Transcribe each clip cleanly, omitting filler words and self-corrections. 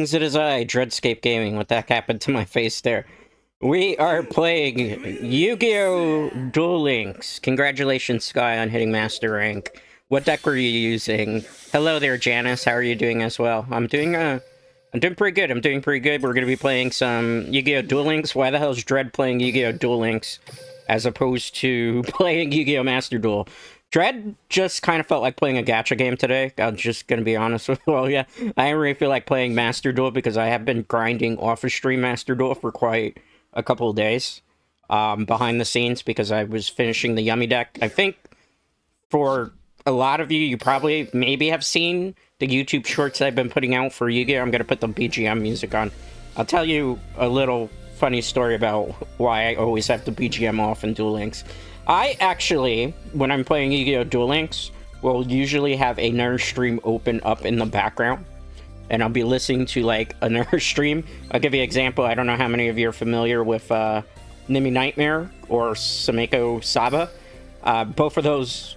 Greetings, it is I, Dreadscape Gaming. What the heck happened to my face there? We are playing Yu-Gi-Oh! Duel Links. Congratulations, Sky, on hitting Master Rank. What deck were you using? Hello there, Janice. How are you doing as well? I'm doing pretty good. We're gonna be playing some Yu-Gi-Oh! Duel Links. Why the hell is Dread playing Yu-Gi-Oh! Duel Links as opposed to playing Yu-Gi-Oh! Master Duel? Dread just kind of felt like playing a gacha game today. I'm just gonna be honest with you. Well, yeah, I don't really feel like playing Master Duel because I have been grinding off of stream Master Duel for quite a couple of days behind the scenes because I was finishing the Yummy deck. I think for a lot of you, you probably maybe have seen the YouTube shorts I've been putting out for Yu-Gi-Oh! I'm gonna put the BGM music on. I'll tell you a little funny story about why I always have the BGM off in Duel Links. I actually, when I'm playing Yu-Gi-Oh! Duel Links, will usually have another stream open up in the background. And I'll be listening to, like, another stream. I'll give you an example. I don't know how many of you are familiar with Nimi Nightmare or Sameko Saba. Both of those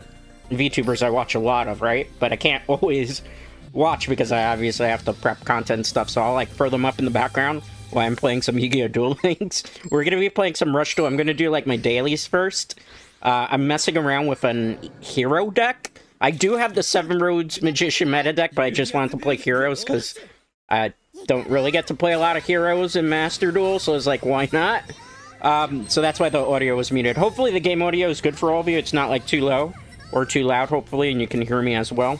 VTubers I watch a lot of, right? But I can't always watch because I obviously have to prep content and stuff. So I'll, like, throw them up in the background while I'm playing some Yu-Gi-Oh! Duel Links. We're going to be playing some Rush Duel. I'm going to do, like, my dailies first. I'm messing around with an hero deck. I do have the Seven Roads Magician meta deck, but I just wanted to play heroes because I don't really get to play a lot of heroes in Master Duel, so I was like, why not? So that's why the audio was muted. Hopefully the game audio is good for all of you. It's not, like, too low or too loud, hopefully, and you can hear me as well.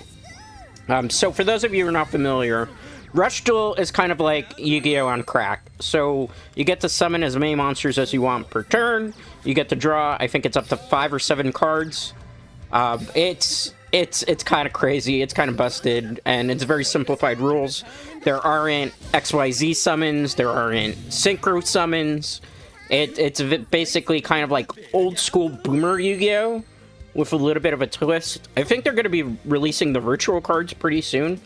So for those of you who are not familiar, Rush Duel is kind of like Yu-Gi-Oh! On crack. So you get to summon as many monsters as you want per turn. You get to draw, I think it's up to 5 or 7 cards. It's kind of crazy. It's kind of busted, and it's very simplified rules. There aren't XYZ summons. There aren't synchro summons. It's basically kind of like old school boomer Yu-Gi-Oh! With a little bit of a twist. I think they're going to be releasing the virtual cards pretty soon.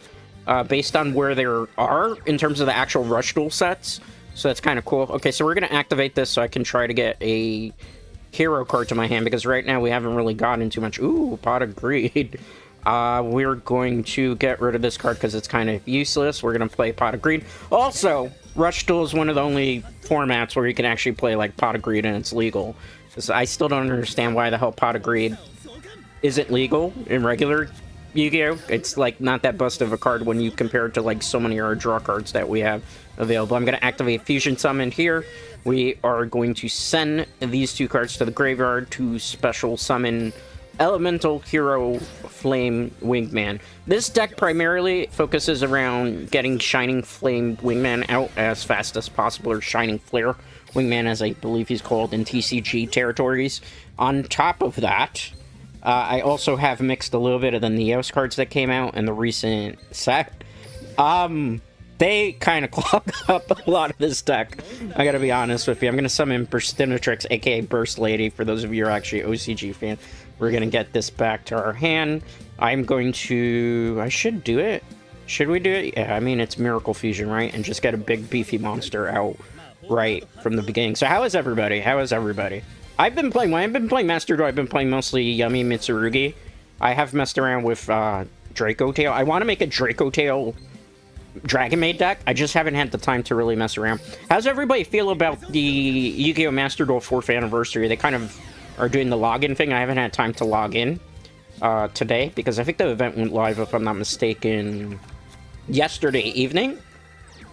Based on where they are in terms of the actual Rush Duel sets. So that's kind of cool. Okay, so we're going to activate this so I can try to get a hero card to my hand, because right now we haven't really gotten too much. Ooh, Pot of Greed. We're going to get rid of this card because it's kind of useless. We're going to play Pot of Greed. Also, Rush Duel is one of the only formats where you can actually play like Pot of Greed and it's legal. So I still don't understand why the hell Pot of Greed isn't legal in regular Yu-Gi-Oh! It's like not that bust of a card when you compare it to like so many of our draw cards that we have available. I'm going to activate Fusion Summon here. We are going to send these 2 cards to the graveyard to special summon Elemental Hero Flame Wingman. This deck primarily focuses around getting Shining Flame Wingman out as fast as possible, or Shining Flare Wingman as I believe he's called in TCG territories. On top of that, I also have mixed a little bit of the Neos cards that came out in the recent set. They kind of clog up a lot of this deck, I gotta be honest with you. I'm gonna summon Burstinatrix, aka Burst Lady, for those of you who are actually OCG fan. We're gonna get this back to our hand. I'm going to... I should do it. Should we do it? Yeah, I mean, it's Miracle Fusion, right? And just get a big beefy monster out right from the beginning. So how is everybody? How is everybody? When I've been playing Master Duel, I've been playing mostly Yummy Mitsurugi. I have messed around with Draco Tail. I want to make a Draco Tail Dragon Maid deck. I just haven't had the time to really mess around. How's everybody feel about the Yu-Gi-Oh! Master Duel 4th anniversary? They kind of are doing the login thing. I haven't had time to log in today because I think the event went live, if I'm not mistaken, yesterday evening,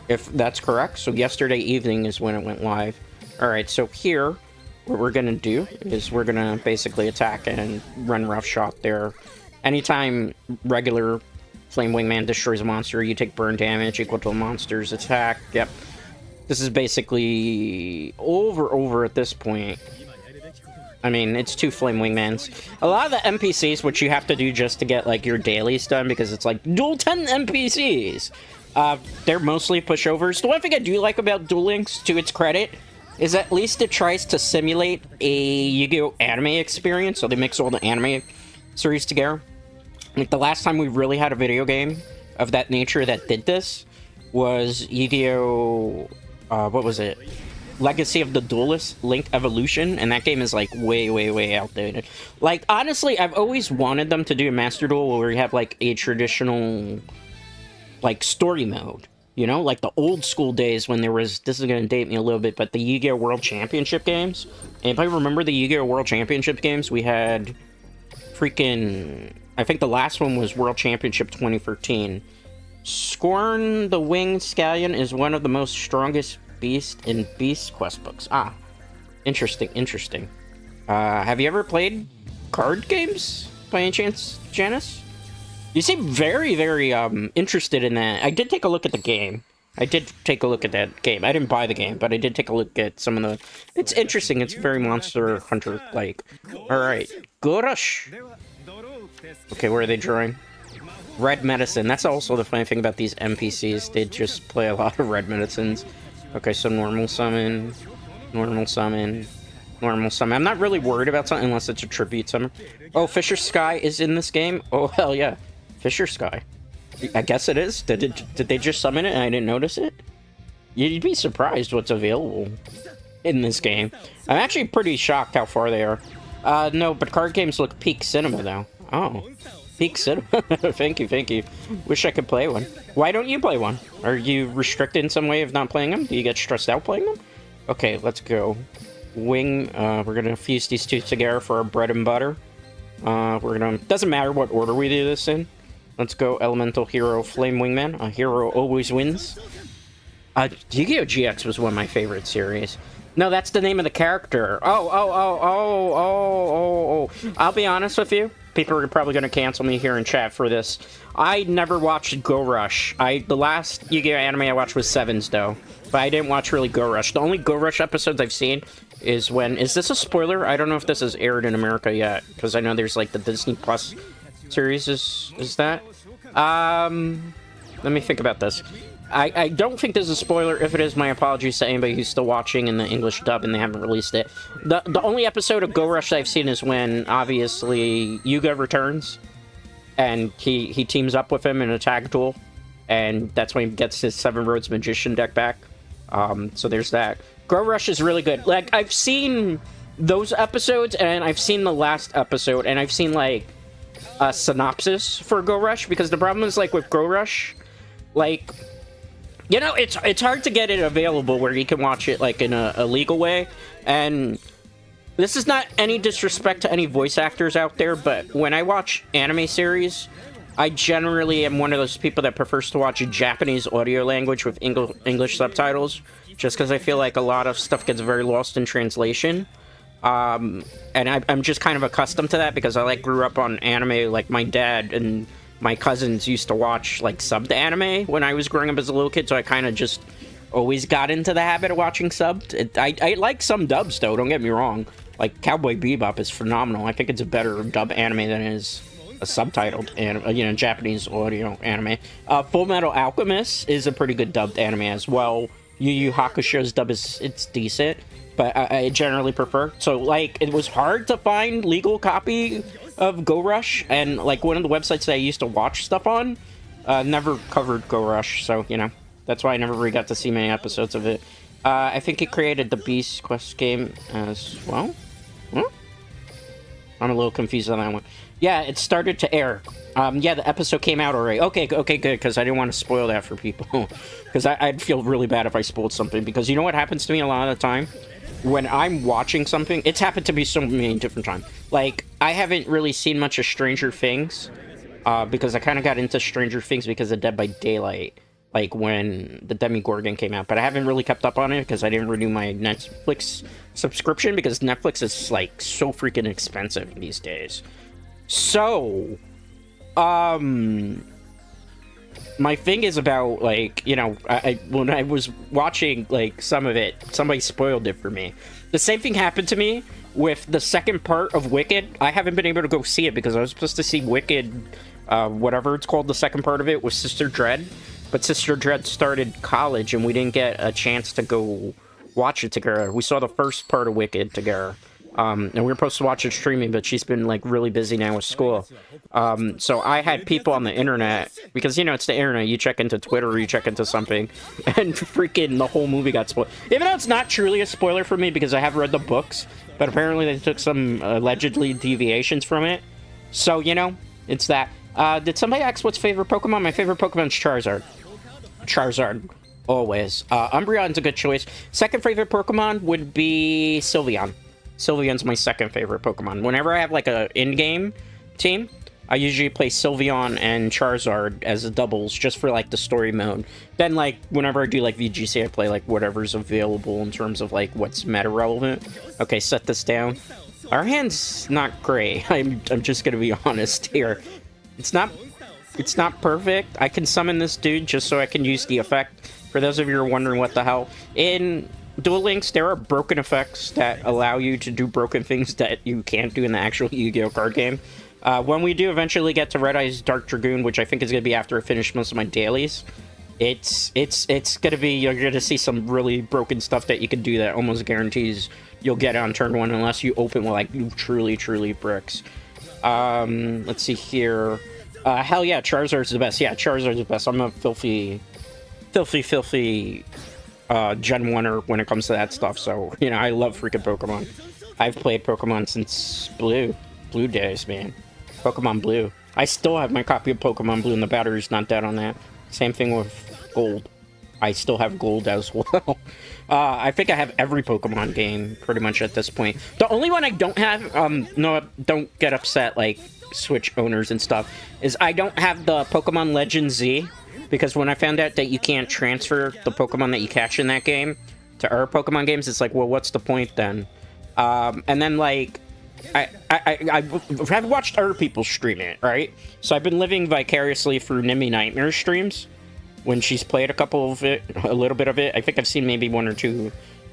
if that's correct. So yesterday evening is when it went live. Alright, so here, what we're going to do is we're going to basically attack and run roughshod there. Anytime regular Flame Wingman destroys a monster, you take burn damage equal to the monster's attack. Yep. This is basically over at this point. I mean, it's 2 Flame Wingmans. A lot of the NPCs, which you have to do just to get, like, your dailies done, because it's like, duel 10 NPCs! They're mostly pushovers. The one thing I do like about Duel Links, to its credit, is at least it tries to simulate a Yu-Gi-Oh! Anime experience, so they mix all the anime series together. Like, the last time we really had a video game of that nature that did this was Yu-Gi-Oh! What was it? Legacy of the Duelist, Link Evolution, and that game is, like, way outdated. Like, honestly, I've always wanted them to do a Master Duel where you have, like, a traditional, like, story mode. You know, like the old school days when there was, this is going to date me a little bit, but the Yu-Gi-Oh! World Championship games. Anybody remember the Yu-Gi-Oh! World Championship games? We had freaking, I think the last one was World Championship 2013. Scorn the Winged Scallion is one of the most strongest beasts in Beast Quest books. Ah, interesting, interesting. Have you ever played card games by any chance, Janice? You seem very, very interested in that. I did take a look at the game. I did take a look at that game. I didn't buy the game, but I did take a look at some of the... It's interesting. It's very Monster Hunter-like. Alright. Gorush! Okay, where are they drawing? Red medicine. That's also the funny thing about these NPCs. They just play a lot of red medicines. Okay, so normal summon. Normal summon. Normal summon. I'm not really worried about something unless it's a tribute summon. Oh, Fisher Sky is in this game? Oh, hell yeah. Fisher Sky. I guess it is. Did they just summon it and I didn't notice it? You'd be surprised what's available in this game. I'm actually pretty shocked how far they are. No, but card games look peak cinema, though. Oh. Peak cinema. Thank you, thank you. Wish I could play one. Why don't you play one? Are you restricted in some way of not playing them? Do you get stressed out playing them? Okay, let's go. Wing, we're gonna fuse these two together for our bread and butter. We're gonna... Doesn't matter what order we do this in. Let's go Elemental Hero Flame Wingman. A hero always wins. Yu-Gi-Oh! GX was one of my favorite series. No, that's the name of the character. Oh. I'll be honest with you. People are probably going to cancel me here in chat for this. I never watched Go Rush. The last Yu-Gi-Oh! Anime I watched was Sevens, though. But I didn't watch really Go Rush. The only Go Rush episodes I've seen is when... Is this a spoiler? I don't know if this is aired in America yet. Because I know there's, like, the Disney Plus series is that. Let me think about this. I don't think this is a spoiler. If it is, my apologies to anybody who's still watching in the English dub and they haven't released it. The only episode of Go Rush I've seen is when, obviously, Yugioh returns. And he teams up with him in a tag duel. And that's when he gets his Seven Roads Magician deck back. So there's that. Go Rush is really good. Like, I've seen those episodes, and I've seen the last episode, and I've seen, like, a synopsis for Go Rush. Because the problem is, like, with Go Rush, like... You know, it's hard to get it available where you can watch it, like, in a legal way, and this is not any disrespect to any voice actors out there, but when I watch anime series, I generally am one of those people that prefers to watch Japanese audio language with English subtitles, just because I feel like a lot of stuff gets very lost in translation, and I'm just kind of accustomed to that, because I, like, grew up on anime, like, my dad and... My cousins used to watch, like, subbed anime when I was growing up as a little kid, so I kind of just always got into the habit of watching subbed. I like some dubs, though, don't get me wrong. Like, Cowboy Bebop is phenomenal. I think it's a better dub anime than it is a subtitled, Japanese audio anime. Full Metal Alchemist is a pretty good dubbed anime as well. Yu Yu Hakusho's dub it's decent, but I generally prefer. So, like, it was hard to find legal copy of Go Rush, and, like, one of the websites that I used to watch stuff on never covered Go Rush, so, you know, that's why I never really got to see many episodes of it. I think it created the Beast Quest game as well. Huh? I'm a little confused on that one. Yeah, it started to air. Yeah, the episode came out already. Okay, good, because I didn't want to spoil that for people. Because I'd feel really bad if I spoiled something, because you know what happens to me a lot of the time? When I'm watching something, it's happened to me so many different times. Like, I haven't really seen much of Stranger Things, because I kind of got into Stranger Things because of Dead by Daylight, like when the Demogorgon came out. But I haven't really kept up on it because I didn't renew my Netflix subscription, because Netflix is, like, so freaking expensive these days. So, my thing is about, like, you know, when I was watching, like, some of it, somebody spoiled it for me. The same thing happened to me with the second part of Wicked. I haven't been able to go see it because I was supposed to see Wicked, whatever it's called, the second part of it, with Sister Dread. But Sister Dread started college, and we didn't get a chance to go watch it together. We saw the first part of Wicked together. And we were supposed to watch it streaming, but she's been, like, really busy now with school. So I had people on the internet, because, you know, it's the internet, you check into Twitter or you check into something, and freaking the whole movie got spoiled. Even though it's not truly a spoiler for me, because I have read the books, but apparently they took some allegedly deviations from it. So, you know, it's that. Did somebody ask what's favorite Pokemon? My favorite Pokemon's Charizard. Charizard, always. Umbreon's a good choice. Second favorite Pokemon would be Sylveon. Sylveon's my second favorite Pokemon. Whenever I have like a in-game team, I usually play Sylveon and Charizard as a doubles just for like the story mode. Then like whenever I do like VGC, I play like whatever's available in terms of like what's meta relevant. Okay, set this down. Our hand's not great. I'm just gonna be honest here. It's not perfect. I can summon this dude just so I can use the effect. For those of you who are wondering what the hell, in Duel Links, there are broken effects that allow you to do broken things that you can't do in the actual Yu-Gi-Oh card game. When we do eventually get to Red Eyes Dark Dragoon, which I think is going to be after I finish most of my dailies, it's going to be, you're going to see some really broken stuff that you can do that almost guarantees you'll get on turn 1 unless you open with, like, truly bricks. Let's see here. Hell yeah, Charizard's the best. Yeah, Charizard's the best. I'm a filthy Gen 1er when it comes to that stuff, so, you know, I love freaking Pokemon. I've played Pokemon since Blue days, man. Pokemon Blue. I still have my copy of Pokemon Blue and the battery's not dead on that. Same thing with Gold. I still have Gold as well. I think I have every Pokemon game pretty much at this point. The only one I don't have, no, don't get upset, like, Switch owners and stuff, is I don't have the Pokemon Legend Z, because when I found out that you can't transfer the Pokemon that you catch in that game to our Pokemon games, it's like, well, what's the point then? And then, like, I've watched other people stream it, right? So I've been living vicariously through Nimmy Nightmare streams when she's played a little bit of it. I think I've seen maybe 1 or 2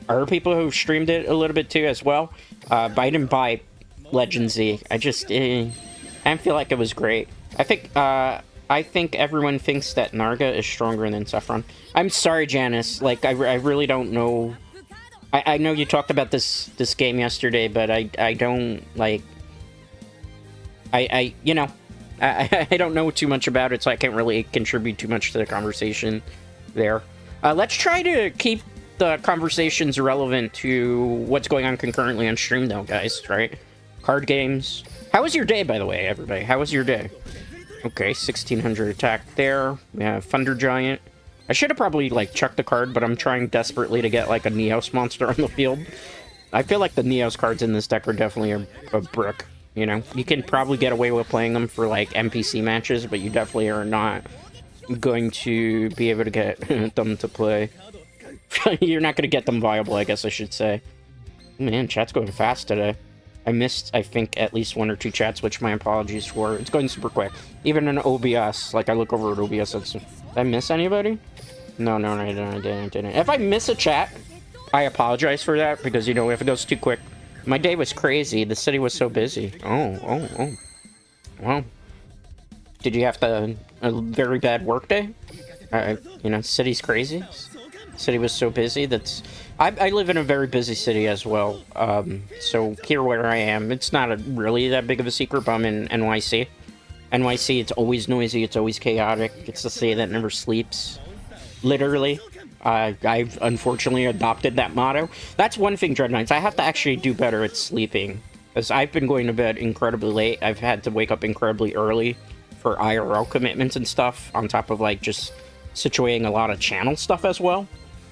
other people who streamed it a little bit too as well. But I didn't buy Legend Z. I just, I didn't feel like it was great. I think everyone thinks that Narga is stronger than Saffron. I'm sorry, Janice. Like, I really don't know. I know you talked about this game yesterday, but I don't, like... you know, I don't know too much about it, so I can't really contribute too much to the conversation there. Let's try to keep the conversations relevant to what's going on concurrently on stream, though, guys, right? Card games. How was your day, by the way, everybody? How was your day? Okay, 1600 attack there. We have Thunder Giant. I should have probably, like, chucked the card, but I'm trying desperately to get, like, a Neos monster on the field. I feel like the Neos cards in this deck are definitely a brick, you know? You can probably get away with playing them for, like, NPC matches, but you definitely are not going to be able to get them to play. You're not going to get them viable, I guess I should say. Man, chat's going fast today. I missed, I think, at least 1 or 2 chats, which my apologies for. It's going super quick. Even in OBS, like, I look over at OBS, did I miss anybody? No, I didn't. If I miss a chat, I apologize for that, because, you know, if it goes too quick. My day was crazy. The city was so busy. Oh. Well, did you have a very bad work day? You know, city's crazy. City was so busy. I live in a very busy city as well. So here where I am, it's not really that big of a secret, but I'm in NYC. NYC, it's always noisy, it's always chaotic. It's the city that never sleeps. Literally. I've unfortunately adopted that motto. That's one thing, Dreadknights. I have to actually do better at sleeping. Because I've been going to bed incredibly late. I've had to wake up incredibly early for IRL commitments and stuff. On top of, like, just situating a lot of channel stuff as well.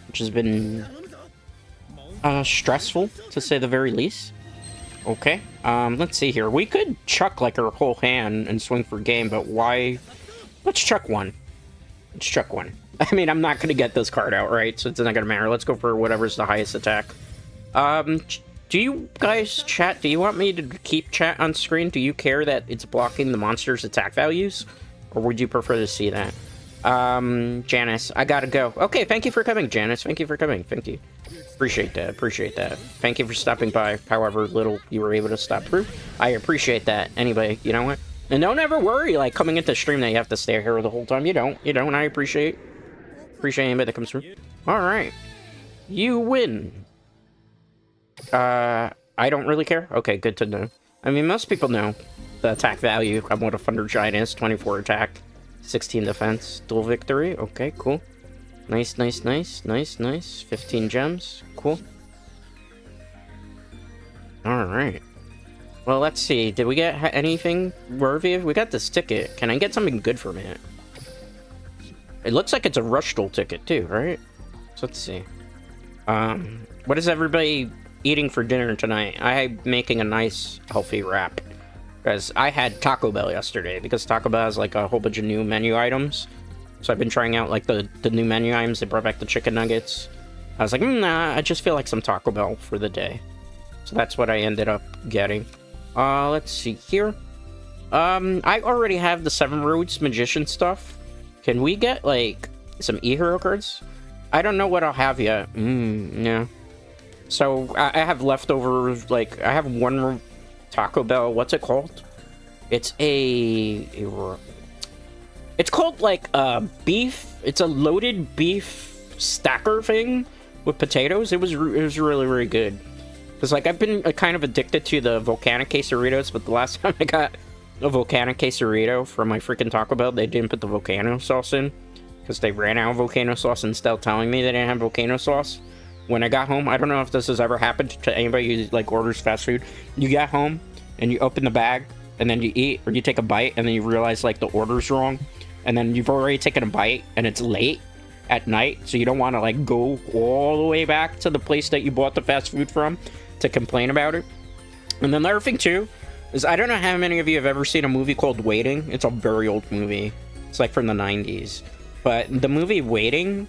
Which has been stressful, to say the very least. Okay, let's see here. We could chuck, like, our whole hand and swing for game, but why? Let's chuck one. Let's chuck one. I mean, I'm not going to get this card out, right? So it's not going to matter. Let's go for whatever's the highest attack. Do you guys chat? Do you want me to keep chat on screen? Do you care that it's blocking the monster's attack values? Or would you prefer to see that? Janice, I gotta go. Okay, thank you for coming, Janice. Thank you for coming. Thank you. Appreciate that. Thank you for stopping by, however little you were able to stop through. I appreciate that. Anyway, you know what? And don't ever worry, like, coming into stream that you have to stay here the whole time. You don't. I appreciate anybody that comes through. Alright. You win. I don't really care? Okay, good to know. I mean, most people know the attack value of what a Thunder Giant is. 24 attack, 16 defense, dual victory. Okay, cool. Nice. 15 gems. Cool. Alright. Well, let's see. Did we get anything worthy? We got this ticket. Can I get something good from it? It looks like it's a Rush Duel ticket too, right? So let's see. What is everybody eating for dinner tonight? I'm making a nice, healthy wrap. Because I had Taco Bell yesterday, because Taco Bell has like a whole bunch of new menu items. So I've been trying out like the new menu items. They brought back the chicken nuggets. I was like, nah, I just feel like some Taco Bell for the day. So that's what I ended up getting. Let's see here. I already have the 7 Roads Magician stuff. Can we get like some e-hero cards? I don't know what I'll have yet. Yeah. So I have leftovers, like I have one Taco Bell, what's it called? It's it's called like beef. It's a loaded beef stacker thing with potatoes. It was really, really good. Because like I've been kind of addicted to the volcanic quesadillas, but the last time I got a volcanic quesadilla from my freaking Taco Bell, they didn't put the volcano sauce in. Because they ran out of volcano sauce and still telling me they didn't have volcano sauce. When I got home, I don't know if this has ever happened to anybody who like orders fast food. You get home and you open the bag and then you eat or you take a bite and then you realize like the order's wrong. And then you've already taken a bite and it's late at night. So you don't want to like go all the way back to the place that you bought the fast food from to complain about it. And then the other thing too is I don't know how many of you have ever seen a movie called Waiting. It's a very old movie. It's like from the 90s. But the movie Waiting,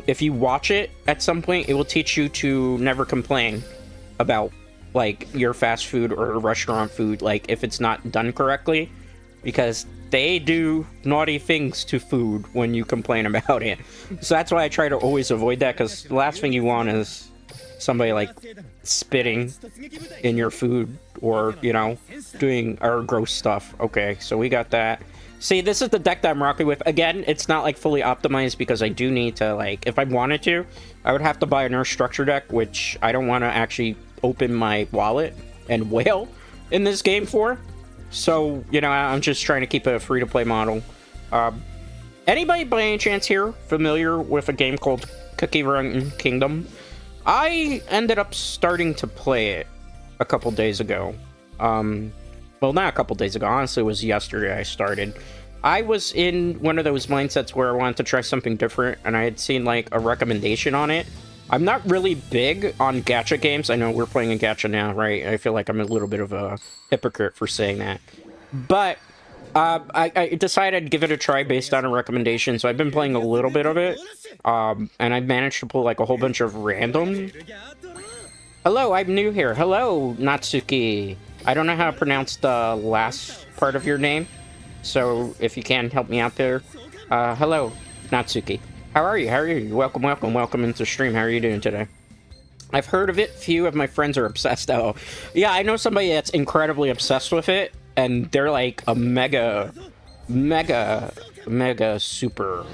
if you watch it at some point, it will teach you to never complain about like your fast food or restaurant food, like if it's not done correctly, because they do naughty things to food when you complain about it. So that's why I try to always avoid that, because the last thing you want is somebody like spitting in your food or, you know, doing our gross stuff. Okay, so we got that. See, this is the deck that I'm rocking with. Again, it's not like fully optimized because I do need to, like, if I wanted to, I would have to buy a Nurse Structure deck, which I don't want to actually open my wallet and whale in this game for. So, you know, I'm just trying to keep a free-to-play model. Anybody by any chance here familiar with a game called Cookie Run Kingdom? I ended up starting to play it a couple days ago. Well, not a couple days ago. Honestly, it was yesterday I started. I was in one of those mindsets where I wanted to try something different, and I had seen, like, a recommendation on it. I'm not really big on gacha games. I know we're playing a gacha now, right? I feel like I'm a little bit of a hypocrite for saying that. But I decided I'd give it a try based on a recommendation, so I've been playing a little bit of it. And I've managed to pull, like, a whole bunch of random... Hello, I'm new here. Hello, Natsuki. I don't know how to pronounce the last part of your name, so if you can help me out there. Hello, Natsuki. How are you? How are you? Welcome, welcome, welcome into stream. How are you doing today? I've heard of it. Few of my friends are obsessed. Oh, yeah, I know somebody that's incredibly obsessed with it, and they're like a mega super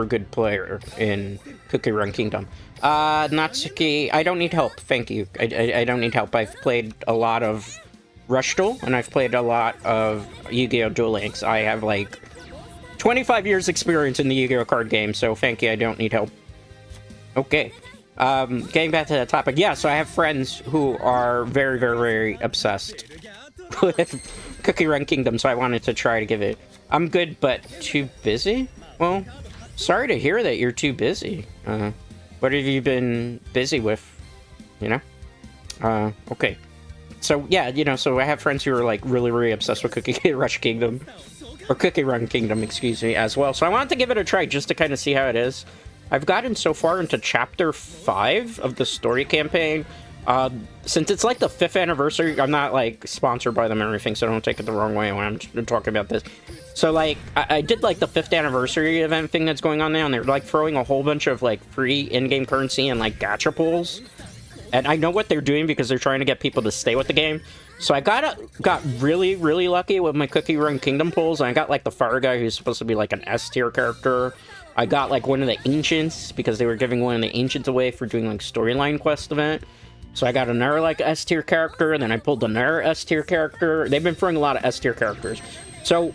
good player in Cookie Run Kingdom. Natsuki, I don't need help, thank you. I don't need help. I've played a lot of Rush Duel, and I've played a lot of Yugioh Duel Links. I have, like, 25 years experience in the Yu-Gi-Oh card game, so thank you, I don't need help. Okay. Getting back to the topic. Yeah, so I have friends who are very, very, very obsessed with Cookie Run Kingdom, so I wanted to try to give it... I'm good, but too busy? Well, sorry to hear that you're too busy. What have you been busy with? You know? Okay. So, yeah, you know, so I have friends who are, like, really, really obsessed with Cookie Rush Kingdom. Or Cookie Run Kingdom, excuse me, as well. So I wanted to give it a try, just to kind of see how it is. I've gotten so far into Chapter 5 of the story campaign. Since it's, like, the 5th anniversary, I'm not, like, sponsored by them or anything, so don't take it the wrong way when I'm talking about this. So, like, I did, like, the 5th anniversary event thing that's going on now, and they're, like, throwing a whole bunch of, like, free in-game currency and, like, gacha pulls. And I know what they're doing because they're trying to get people to stay with the game. So I got really, really lucky with my Cookie Run Kingdom pulls, and I got, like, the fire guy who's supposed to be, like, an S-tier character. I got, like, one of the Ancients, because they were giving one of the Ancients away for doing, like, storyline quest event. So I got another, like, S-tier character, and then I pulled another S-tier character. They've been throwing a lot of S-tier characters. So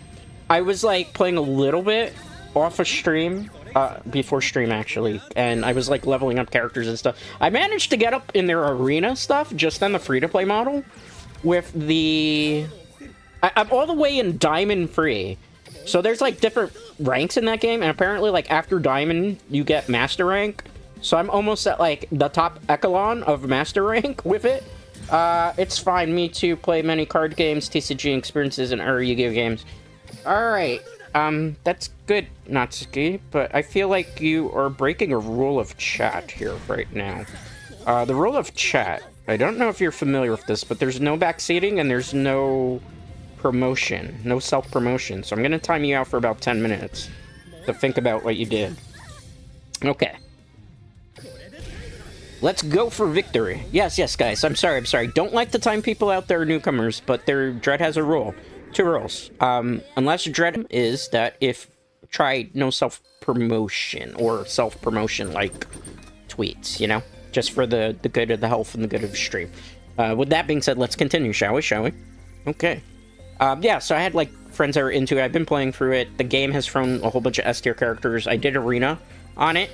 I was, like, playing a little bit off of stream, before stream, actually, and I was, like, leveling up characters and stuff. I managed to get up in their arena stuff, just on the free-to-play model, with the... I'm all the way in Diamond Free. So there's, like, different ranks in that game, and apparently, like, after Diamond, you get Master Rank. So I'm almost at, like, the top echelon of Master Rank with it. It's fine. Me too. Play many card games, TCG experiences, and other Yu-Gi-Oh games. Alright. That's good, Natsuki, but I feel like you are breaking a rule of chat here right now. The rule of chat, I don't know if you're familiar with this, but there's no backseating and there's no promotion, no self-promotion. So I'm gonna time you out for about 10 minutes to think about what you did. Okay. Let's go for victory. Yes, guys, I'm sorry. Don't like to time people out there, newcomers, but Dread has a rule. 2 rules. Unless Dread is that if try no self-promotion or self-promotion like tweets, you know? Just for the good of the health and the good of the stream. With that being said, let's continue, shall we? Okay. Yeah, so I had, like, friends that were into it. I've been playing through it. The game has thrown a whole bunch of S-tier characters. I did Arena on it.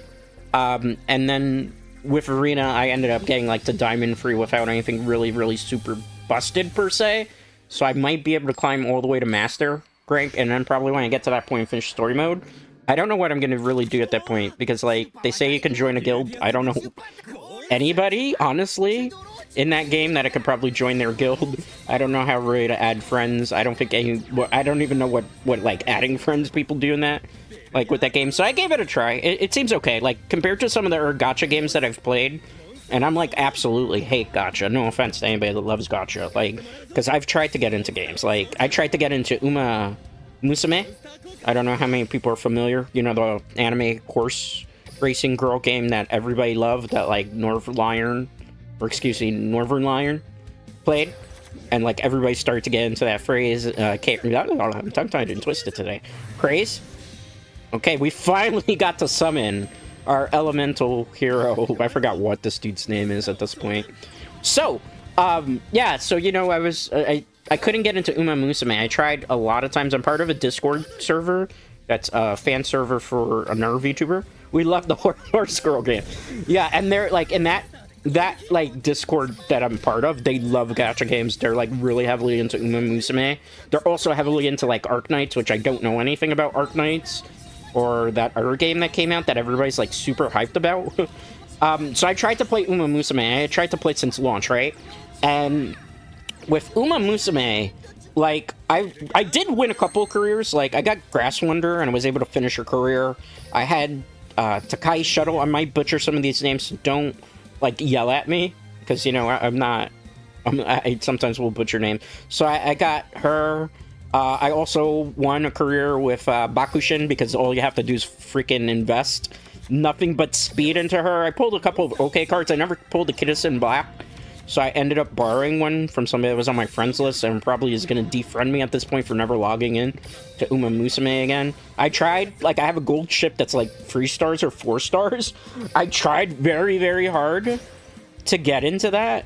And then with Arena, I ended up getting, like, to Diamond free without anything really super busted, per se. So I might be able to climb all the way to Master rank, and then probably when I get to that point, finish story mode. I don't know what I'm going to really do at that point, because, like, they say you can join a guild. I don't know anybody, honestly, in that game that I could probably join their guild. I don't know how really to add friends. I don't think I don't even know what, like, adding friends people do in that, like, with that game. So I gave it a try. It seems okay. Like, compared to some of the gacha games that I've played, and I'm, like, absolutely hate gacha. No offense to anybody that loves gacha. Like, because I've tried to get into games. Like, I tried to get into Uma Musume. I don't know how many people are familiar. You know, the anime horse racing girl game that everybody loved, that, like, Northern Lion played. And, like, everybody started to get into that phrase. I'm tongue-tied and twisted today. Craze? Okay, we finally got to summon our elemental hero. I forgot what this dude's name is at this point. So, yeah, so, you know, I couldn't get into Uma Musume. I tried a lot of times. I'm part of a Discord server that's a fan server for another VTuber. We love the horse girl game. Yeah, and they're, like, in that like, Discord that I'm part of, they love gacha games. They're, like, really heavily into Uma Musume. They're also heavily into, like, Arknights, which I don't know anything about Arknights, or that other game that came out that everybody's, like, super hyped about. So I tried to play Uma Musume. I tried to play it since launch, right? And with Uma Musume, like, I did win a couple of careers. Like, I got Grass Wonder, and I was able to finish her career. I had Takai Shuttle. I might butcher some of these names, so don't, like, yell at me, because, you know, I sometimes will butcher names. So I got her. I also won a career with Bakushin, because all you have to do is freaking invest nothing but speed into her. I pulled a couple of OK cards. I never pulled the Kidison Black, so I ended up borrowing one from somebody that was on my friends list and probably is going to defriend me at this point for never logging in to Uma Musume again. I tried, like, I have a gold ship that's like 3 stars or 4 stars. I tried very hard to get into that,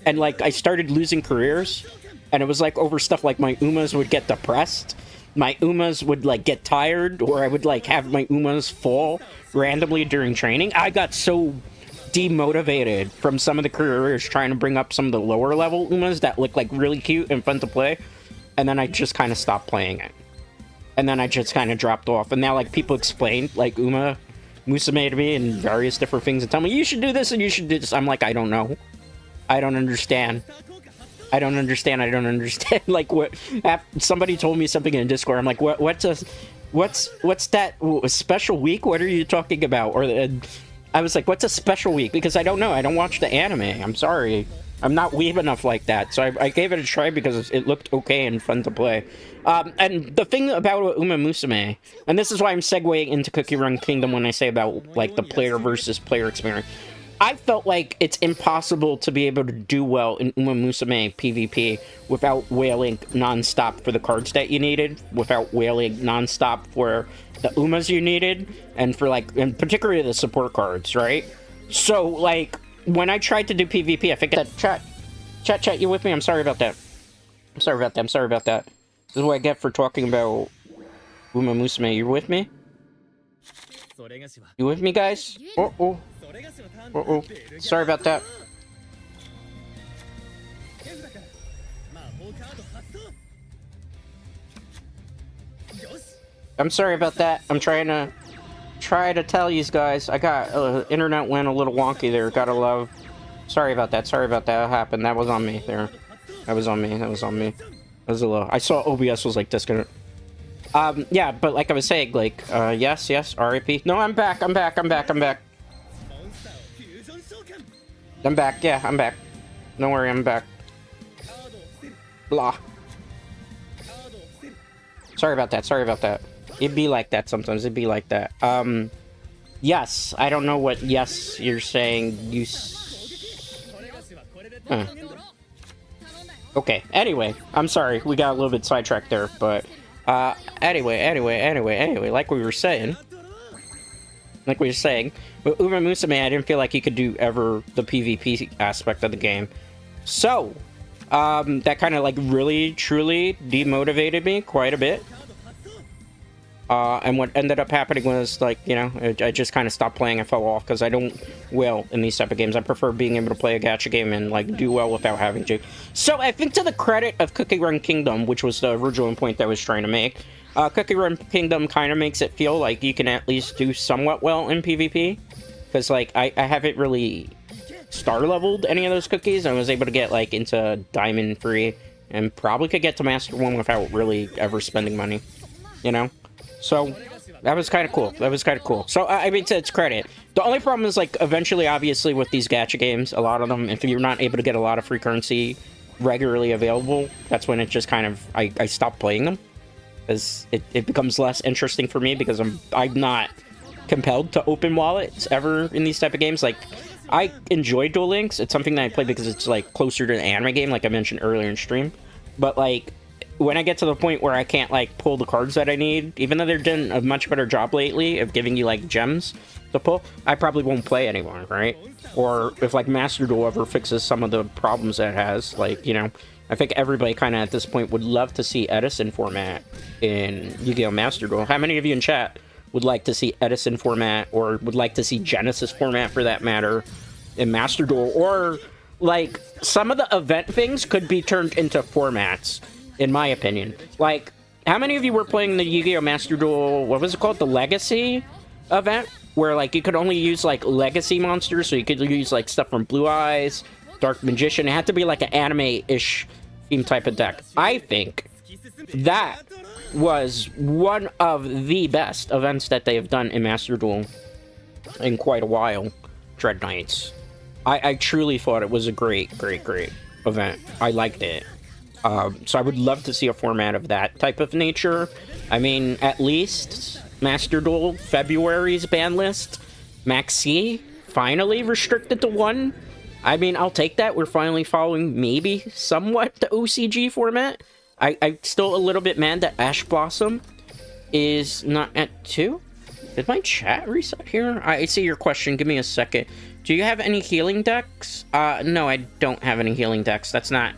and, like, I started losing careers, and it was, like, over stuff like my Umas would get depressed, my Umas would, like, get tired, or I would, like, have my Umas fall randomly during training. I got so demotivated from some of the careers trying to bring up some of the lower level Umas that look, like, really cute and fun to play, and then I just kind of stopped playing it. And then I just kind of dropped off, and now, like, people explain, like, Uma Musume to me and various different things and tell me, you should do this and you should do this. I'm like, I don't know. I don't understand. Like, what? Somebody told me something in Discord. I'm like, what's that? A special week? What are you talking about? Or I was like, what's a special week? Because I don't know. I don't watch the anime. I'm sorry. I'm not weeb enough like that. So I gave it a try because it looked okay and fun to play. And the thing about Uma Musume, and this is why I'm segueing into Cookie Run Kingdom when I say about, like, the player versus player experience. I felt like it's impossible to be able to do well in Uma Musume PvP without wailing non-stop for the cards that you needed, without wailing non-stop for the Umas you needed, and for, like, and particularly the support cards, right? So, like, when I tried to do PvP, I think that chat, you with me? I'm sorry about that. This is what I get for talking about Uma Musume. You with me? You with me, guys? Uh-oh. Sorry about that. I'm sorry about that. I'm trying to tell you guys. I got internet went a little wonky there. Gotta love. Sorry about that. Sorry about that. That happened. That was on me there. That was on me. That was on me. That was a little. I saw OBS was like disconnected. Yeah, but like I was saying, like, yes, RIP. No, I'm back. I'm back. I'm back. I'm back. I'm back. Yeah, I'm back. Don't worry, I'm back. Blah. Sorry about that. Sorry about that. It'd be like that sometimes. It'd be like that. Yes. I don't know what yes you're saying. You. Okay. Anyway, I'm sorry. We got a little bit sidetracked there, but anyway. Like we were saying. With Uma Musume, I didn't feel like you could do ever the PvP aspect of the game. So, that kind of like really, truly demotivated me quite a bit. And what ended up happening was, like, you know, I just kind of stopped playing. I fell off because I don't well in these type of games. I prefer being able to play a gacha game and, like, do well without having to. So, I think to the credit of Cookie Run Kingdom, which was the original point that I was trying to make, Cookie Run Kingdom kind of makes it feel like you can at least do somewhat well in PvP. Because, like, I haven't really star-leveled any of those cookies. I was able to get, like, into Diamond free and probably could get to Master 1 without really ever spending money, you know? So, that was kind of cool. That was kind of cool. So, I mean, to its credit. The only problem is, like, eventually, obviously, with these gacha games, a lot of them, if you're not able to get a lot of free currency regularly available, that's when it just kind of, I stopped playing them. Because it becomes less interesting for me because I'm not compelled to open wallets ever in these type of games. Like, I enjoy Duel Links. It's something that I play because it's, like, closer to an anime game, like I mentioned earlier in stream. But, like, when I get to the point where I can't, like, pull the cards that I need, even though they're doing a much better job lately of giving you, like, gems to pull, I probably won't play anymore, right? Or if, like, Master Duel ever fixes some of the problems that it has, like, you know, I think everybody kind of at this point would love to see Edison format in Yu-Gi-Oh! Master Duel. How many of you in chat would like to see Edison format, or would like to see Genesis format for that matter, in Master Duel? Or, like, some of the event things could be turned into formats, in my opinion. Like, how many of you were playing the Yu-Gi-Oh! Master Duel, what was it called? The Legacy event? Where, like, you could only use, like, Legacy monsters, so you could use, like, stuff from Blue Eyes, Dark Magician. It had to be, like, an anime-ish theme type of deck. I think that was one of the best events that they have done in Master Duel in quite a while. Dreadknights. I truly thought it was a great event. I liked it. So I would love to see a format of that type of nature. I mean, at least Master Duel February's ban list, Max C, finally restricted to 1. I mean, I'll take that. We're finally following maybe somewhat the OCG format. I'm still a little bit mad that Ash Blossom is not at 2. Did my chat reset here? I see your question. Give me a second. Do you have any healing decks? No, I don't have any healing decks. That's not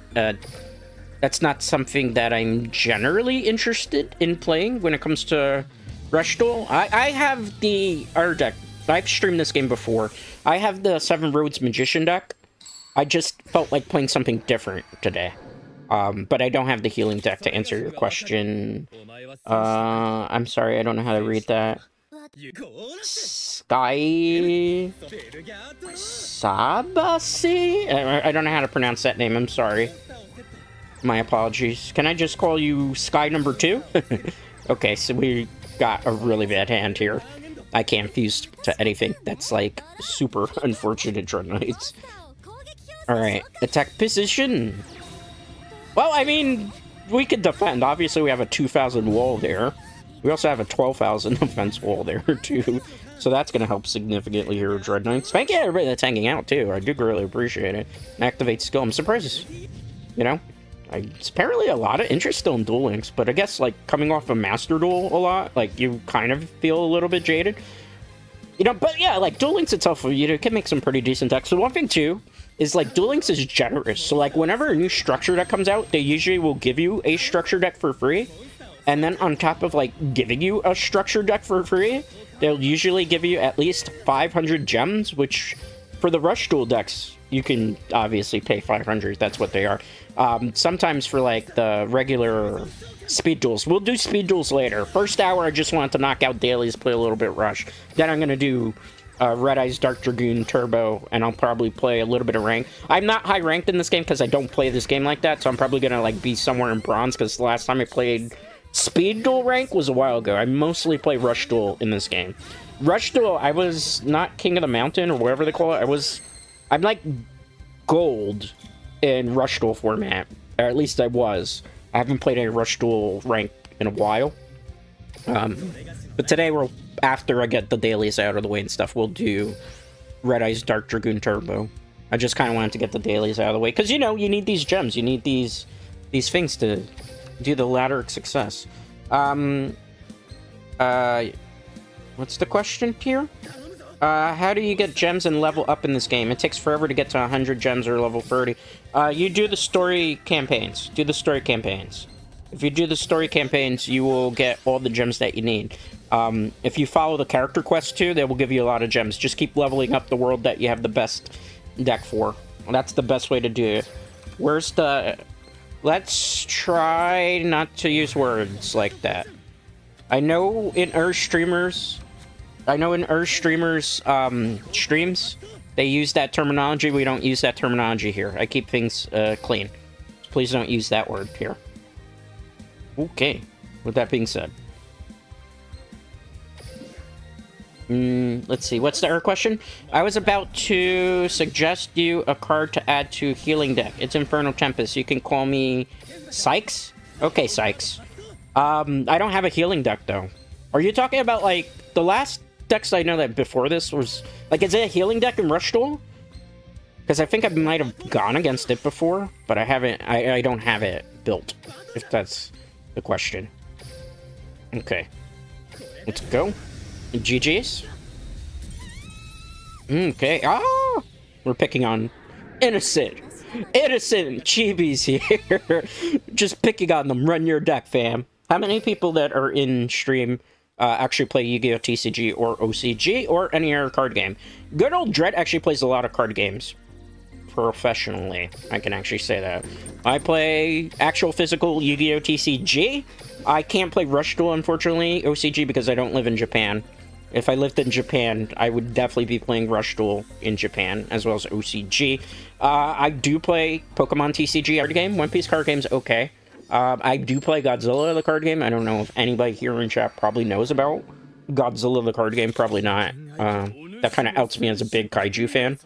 something that I'm generally interested in playing when it comes to Rush Duel. I have the art deck. I've streamed this game before. I have the Seven Roads Magician deck. I just felt like playing something different today. But I don't have the healing deck to answer your question. I'm sorry, I don't know how to read that. Sky... Sabasi? I don't know how to pronounce that name, I'm sorry. My apologies. Can I just call you Sky number 2? Okay, so we got a really bad hand here. I can't fuse to anything. That's, like, super unfortunate, Dreadknights. Alright, attack position. Well, I mean, we could defend. Obviously, we have a 2,000 wall there. We also have a 12,000 defense wall there, too. So that's going to help significantly here, Dreadknights. Thank you, everybody that's hanging out, too. I do really appreciate it. Activate skill. I'm surprised, you know? It's apparently a lot of interest still in Duel Links, but I guess, like, coming off of Master Duel a lot, like, you kind of feel a little bit jaded. You know, but yeah, like, Duel Links itself, you know, can make some pretty decent decks. So one thing, too, is, like, Duel Links is generous. So, like, whenever a new structure deck comes out, they usually will give you a structure deck for free. And then on top of, like, giving you a structure deck for free, they'll usually give you at least 500 gems, which, for the Rush Duel decks, you can obviously pay 500. That's what they are. Sometimes for like the regular speed duels. We'll do speed duels later. First hour, I just want to knock out dailies, play a little bit Rush. Then I'm going to do Red Eyes Dark Dragoon Turbo, and I'll probably play a little bit of rank. I'm not high ranked in this game because I don't play this game like that, so I'm probably going to like be somewhere in bronze because the last time I played speed duel rank was a while ago. I mostly play Rush Duel in this game. Rush Duel, I was not King of the Mountain or whatever they call it. I'm like gold in Rush Duel format, or at least I was. I haven't played any Rush Duel rank in a while. But today, after I get the dailies out of the way and stuff, we'll do Red Eyes Dark Dragoon Turbo. I just kind of wanted to get the dailies out of the way, because, you know, you need these gems. You need these things to do the ladder of success. What's the question here? How do you get gems and level up in this game? It takes forever to get to 100 gems or level 30. You do the story campaigns. Do the story campaigns. If you do the story campaigns, you will get all the gems that you need. If you follow the character quest too, they will give you a lot of gems. Just keep leveling up the world that you have the best deck for. That's the best way to do it. Where's the... Let's try not to use words like that. I know in streamers, streams, they use that terminology. We don't use that terminology here. I keep things clean. Please don't use that word here. Okay, with that being said. Let's see, what's the error question? I was about to suggest you a card to add to healing deck. It's Infernal Tempest. You can call me Sykes? Okay, Sykes. I don't have a healing deck, though. Are you talking about, like, the last decks I know that before this was... Like, is it a healing deck in Rush Duel? Because I think I might have gone against it before, but I haven't... I don't have it built, if that's the question. Okay. Let's go. GG's. Okay. Ah! We're picking on innocent chibis here. Just picking on them. Run your deck, fam. How many people that are in stream actually play Yu-Gi-Oh! TCG or OCG or any other card game? Good old Dread actually plays a lot of card games. Professionally, I can actually say that. I play actual physical Yu-Gi-Oh! TCG. I can't play Rush Duel, unfortunately, OCG, because I don't live in Japan. If I lived in Japan, I would definitely be playing Rush Duel in Japan, as well as OCG. I do play Pokemon TCG card game. One Piece card game's okay. I do play Godzilla, the card game. I don't know if anybody here in chat probably knows about Godzilla, the card game. Probably not. That kind of outs me as a big kaiju fan.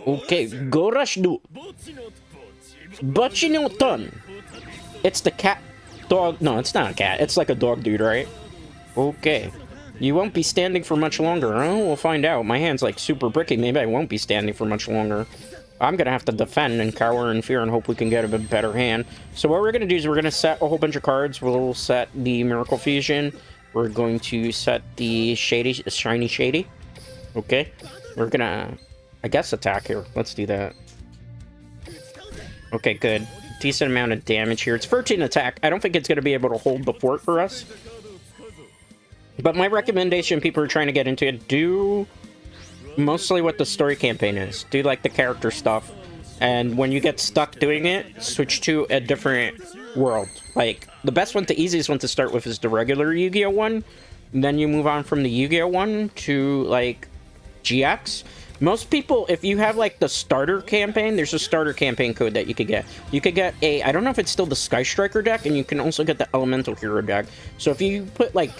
Okay, go Rush Duel. Bocchi no Ton. It's the cat... Dog... No, it's not a cat. It's like a dog dude, right? Okay. You won't be standing for much longer. Oh, we'll find out. My hand's like super bricky. Maybe I won't be standing for much longer. I'm gonna have to defend and cower in fear and hope we can get a bit better hand. So what we're gonna do is we're gonna set a whole bunch of cards. We'll set the Miracle Fusion. We're going to set the Shiny Shady. Okay. We're gonna, I guess, attack here. Let's do that. Okay, good. Decent amount of damage here. It's 13 attack. I don't think it's gonna be able to hold the fort for us. But my recommendation, people are trying to get into it, do mostly what the story campaign is. Do, like, the character stuff. And when you get stuck doing it, switch to a different world. Like, the best one, the easiest one to start with is the regular Yu-Gi-Oh! One. And then you move on from the Yu-Gi-Oh! One to, like, GX. Most people, if you have, like, the starter campaign, there's a starter campaign code that you could get. You could get a, I don't know if it's still the Sky Striker deck, and you can also get the Elemental Hero deck. So if you put, like...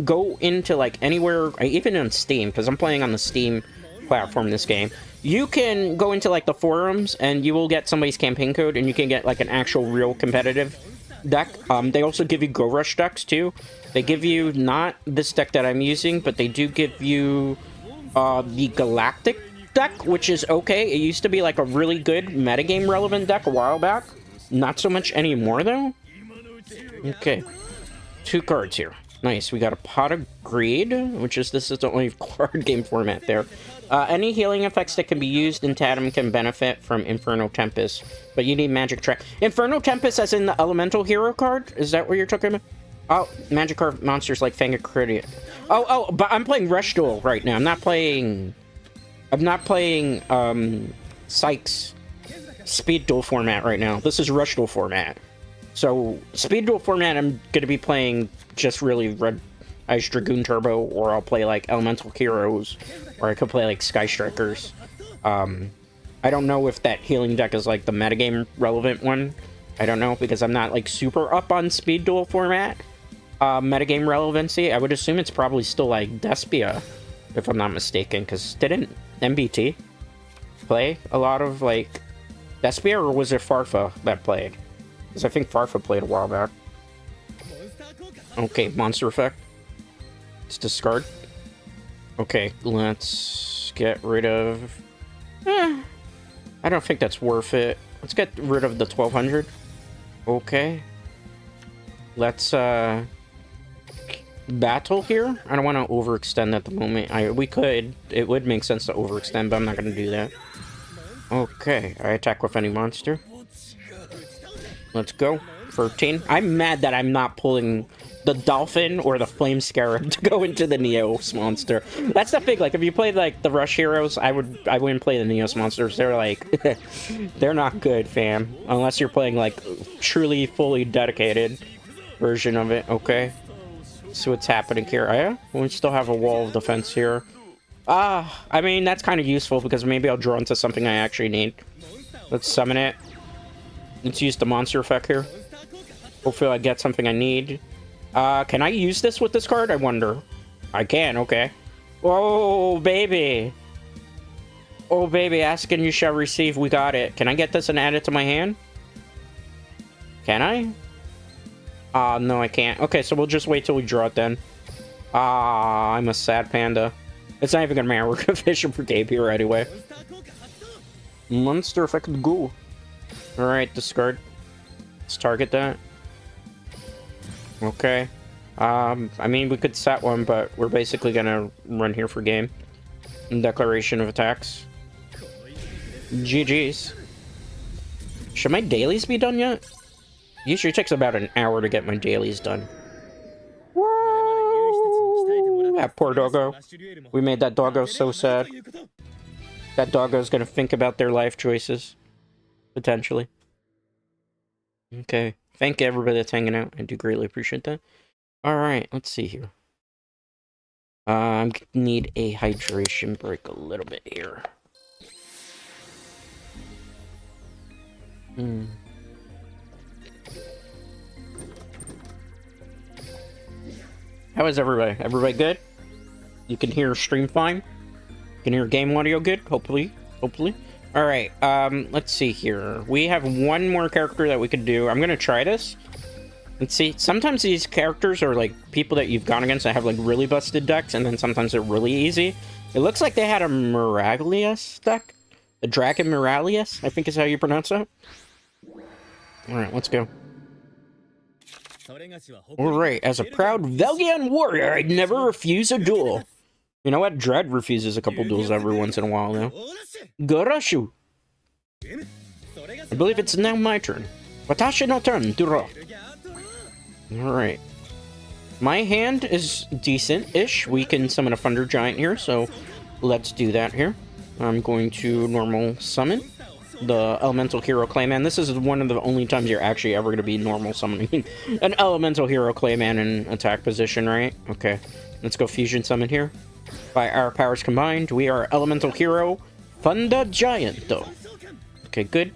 go into like anywhere, even on Steam, because I'm playing on the Steam platform this game, you can go into like the forums and you will get somebody's campaign code and you can get like an actual real competitive deck. They also give you Go Rush decks too. They give you not this deck that I'm using, but they do give you the Galactic deck, which is okay. It used to be like a really good metagame relevant deck a while back. Not so much anymore though. Okay, 2 cards here. Nice, we got a Pot of Greed, which is, this is the only card game format there. Any healing effects that can be used in Tandem can benefit from Infernal Tempest, but you need Magic Track. Infernal Tempest as in the Elemental Hero card? Is that what you're talking about? Oh, Magic card monsters like Fang of Cridia. Oh, but I'm playing Rush Duel right now. I'm not playing I'm not playing Sykes speed duel format right now. This is rush duel format. So speed duel format, I'm gonna be playing just really Red Eyes Dragoon Turbo, or I'll play like Elemental Heroes, or I could play like Sky Strikers. I don't know if that healing deck is like the metagame relevant one. I don't know, because I'm not like super up on speed duel format metagame relevancy. I would assume it's probably still like Despia, if I'm not mistaken, because didn't MBT play a lot of like Despia, or was it Farfa that played? Because I think Farfa played a while back. Okay, monster effect. Let's discard. Okay, let's get rid of... I don't think that's worth it. Let's get rid of the 1200. Okay. Let's battle here. I don't want to overextend at the moment. We could. It would make sense to overextend, but I'm not going to do that. Okay, I attack with any monster. Let's go. 13. I'm mad that I'm not pulling the Dolphin or the Flame Scarab to go into the Neos monster. That's the thing. Like, if you played like the Rush Heroes, I wouldn't play the Neos monsters. They're like, they're not good, fam. Unless you're playing like truly fully dedicated version of it. Okay. So what's happening here? Yeah, we still have a wall of defense here. I mean, that's kind of useful because maybe I'll draw into something I actually need. Let's summon it. Let's use the monster effect here. Hopefully I get something I need. Can I use this with this card? I wonder. I can, okay. Oh, baby. Oh, baby, ask and you shall receive. We got it. Can I get this and add it to my hand? Can I? No, I can't. Okay, so we'll just wait till we draw it then. I'm a sad panda. It's not even gonna matter. We're gonna fish him for Gabe here anyway. Monster effect go. Alright, discard. Let's target that. Okay. I mean, we could set one, but we're basically gonna run here for game. Declaration of attacks. GG's. Should my dailies be done yet? Usually takes about an hour to get my dailies done. That poor doggo. We made that doggo so sad. That doggo's gonna think about their life choices. Potentially. Okay. Thank everybody that's hanging out. I do greatly appreciate that. Alright, let's see here. I need a hydration break a little bit here. How is everybody? Everybody good? You can hear stream fine? You can hear game audio good? Hopefully. Hopefully. Alright, let's see here. We have one more character that we could do. I'm gonna try this. Let's see. Sometimes these characters are like people that you've gone against that have like really busted decks, and then sometimes they're really easy. It looks like they had a Miralius deck. A Dragon Miralius, I think is how you pronounce that. Alright, let's go. Alright, as a proud Velgian warrior, I'd never refuse a duel. You know what? Dread refuses a couple duels every once in a while now. Gorashu! I believe it's now my turn. Watashi no turn, duro. Alright. My hand is decent-ish. We can summon a Thunder Giant here, so let's do that here. I'm going to normal summon the Elemental Hero Clayman. This is one of the only times you're actually ever going to be normal summoning an Elemental Hero Clayman in attack position, right? Okay. Let's go Fusion Summon here. By our powers combined, we are Elemental Hero Thunder Giant, though. Okay, good.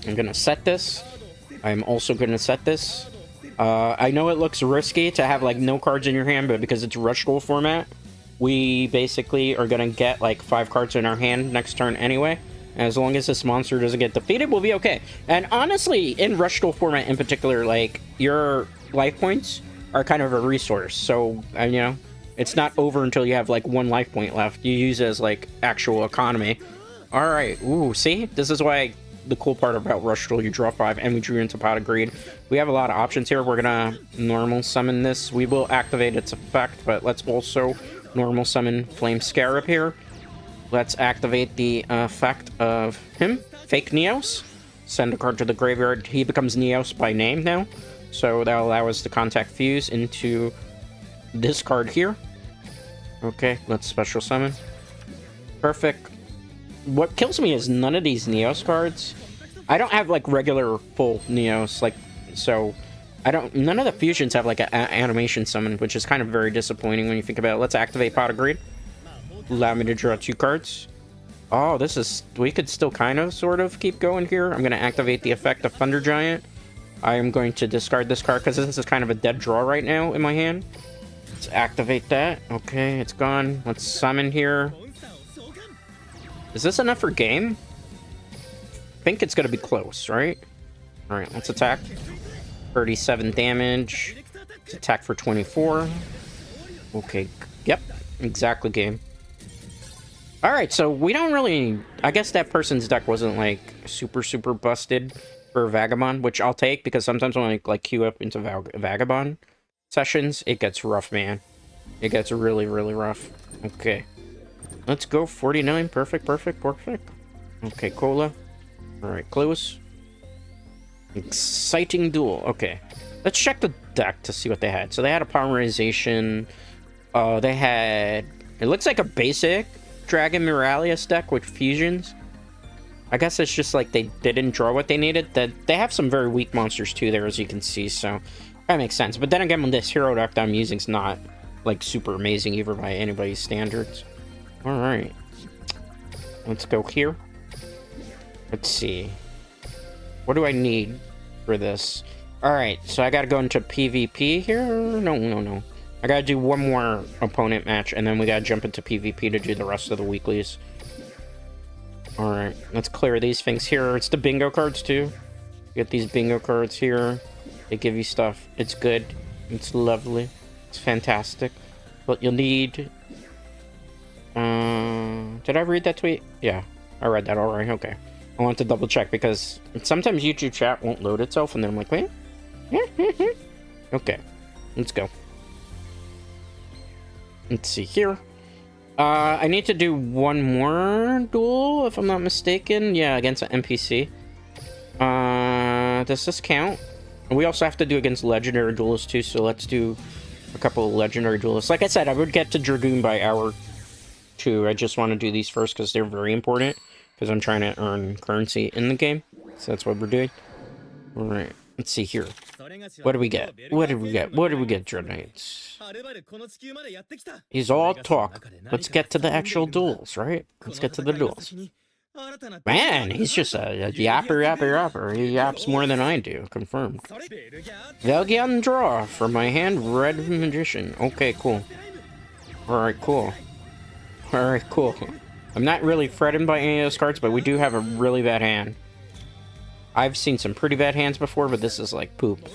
I'm gonna set this. I'm also gonna set this. I know it looks risky to have, like, no cards in your hand, but because it's Rush Duel format, we basically are gonna get, like, 5 cards in our hand next turn anyway. As long as this monster doesn't get defeated, we'll be okay. And honestly, in Rush Duel format in particular, like, your life points are kind of a resource. So, you know, it's not over until you have, like, 1 life point left. You use it as, like, actual economy. Alright, ooh, see? This is why the cool part about Rush Duel, you draw 5, and we drew into Pot of Greed. We have a lot of options here. We're gonna normal summon this. We will activate its effect, but let's also normal summon Flame Scarab here. Let's activate the effect of him. Fake Neos. Send a card to the graveyard. He becomes Neos by name now. So that'll allow us to contact Fuse into this card here. Okay, let's special summon. Perfect. What kills me is none of these Neos cards. I don't have like regular full Neos, like, so I don't. None of the fusions have like an animation summon, which is kind of very disappointing when you think about it. Let's activate Pot of Greed. Allow me to draw 2 cards. Oh, this is. We could still kind of, sort of keep going here. I'm going to activate the effect of Thunder Giant. I am going to discard this card because this is kind of a dead draw right now in my hand. Let's activate that. Okay, it's gone. Let's summon here. Is this enough for game? I think it's going to be close, right? All right, let's attack. 37 damage. Let's attack for 24. Okay, yep, exactly game. All right, so we don't really... I guess that person's deck wasn't, like, super busted for Vagabond, which I'll take, because sometimes when I, like, queue up into Vagabond sessions, it gets rough, man. It gets really rough. Okay. Let's go 49. Perfect. Okay, Cola. All right, close. Exciting duel. Okay. Let's check the deck to see what they had. So they had a Polymerization. They had... It looks like a basic Dragon Muralius deck with fusions. I guess it's just like they didn't draw what they needed. They have some very weak monsters too there, as you can see, so that makes sense. But then again, when this hero deck that I'm using is not like super amazing either by anybody's standards. All right, let's go here. Let's see. What do I need for this? All right, so I gotta go into PvP here. No. I gotta do one more opponent match, and then we gotta jump into PvP to do the rest of the weeklies. Alright, let's clear these things here. It's the bingo cards, too. You get these bingo cards here. They give you stuff. It's good. It's lovely. It's fantastic. But you'll need... Did I read that tweet? Yeah, I read that alright. Okay. I want to double check, because sometimes YouTube chat won't load itself, and then I'm like, wait? Okay, let's go. Let's see here. I need to do one more duel, if I'm not mistaken. Yeah, against an NPC. Does this count? We also have to do against legendary duelists too, so let's do a couple of legendary duelists. Like I said, I would get to Dragoon by hour 2. I just want to do these first because they're very important, because I'm trying to earn currency in the game. So that's what we're doing. Alright, let's see here. What do we get? What do we get? Dreadknights? He's all talk. Let's get to the actual duels, right? Let's get to the duels. Man, he's just a yapper. He yaps more than I do. Confirmed. Valgian draw for my hand, Red Magician. Okay, cool. Alright, cool. I'm not really threatened by any of those cards, but we do have a really bad hand. I've seen some pretty bad hands before, but this is like poop.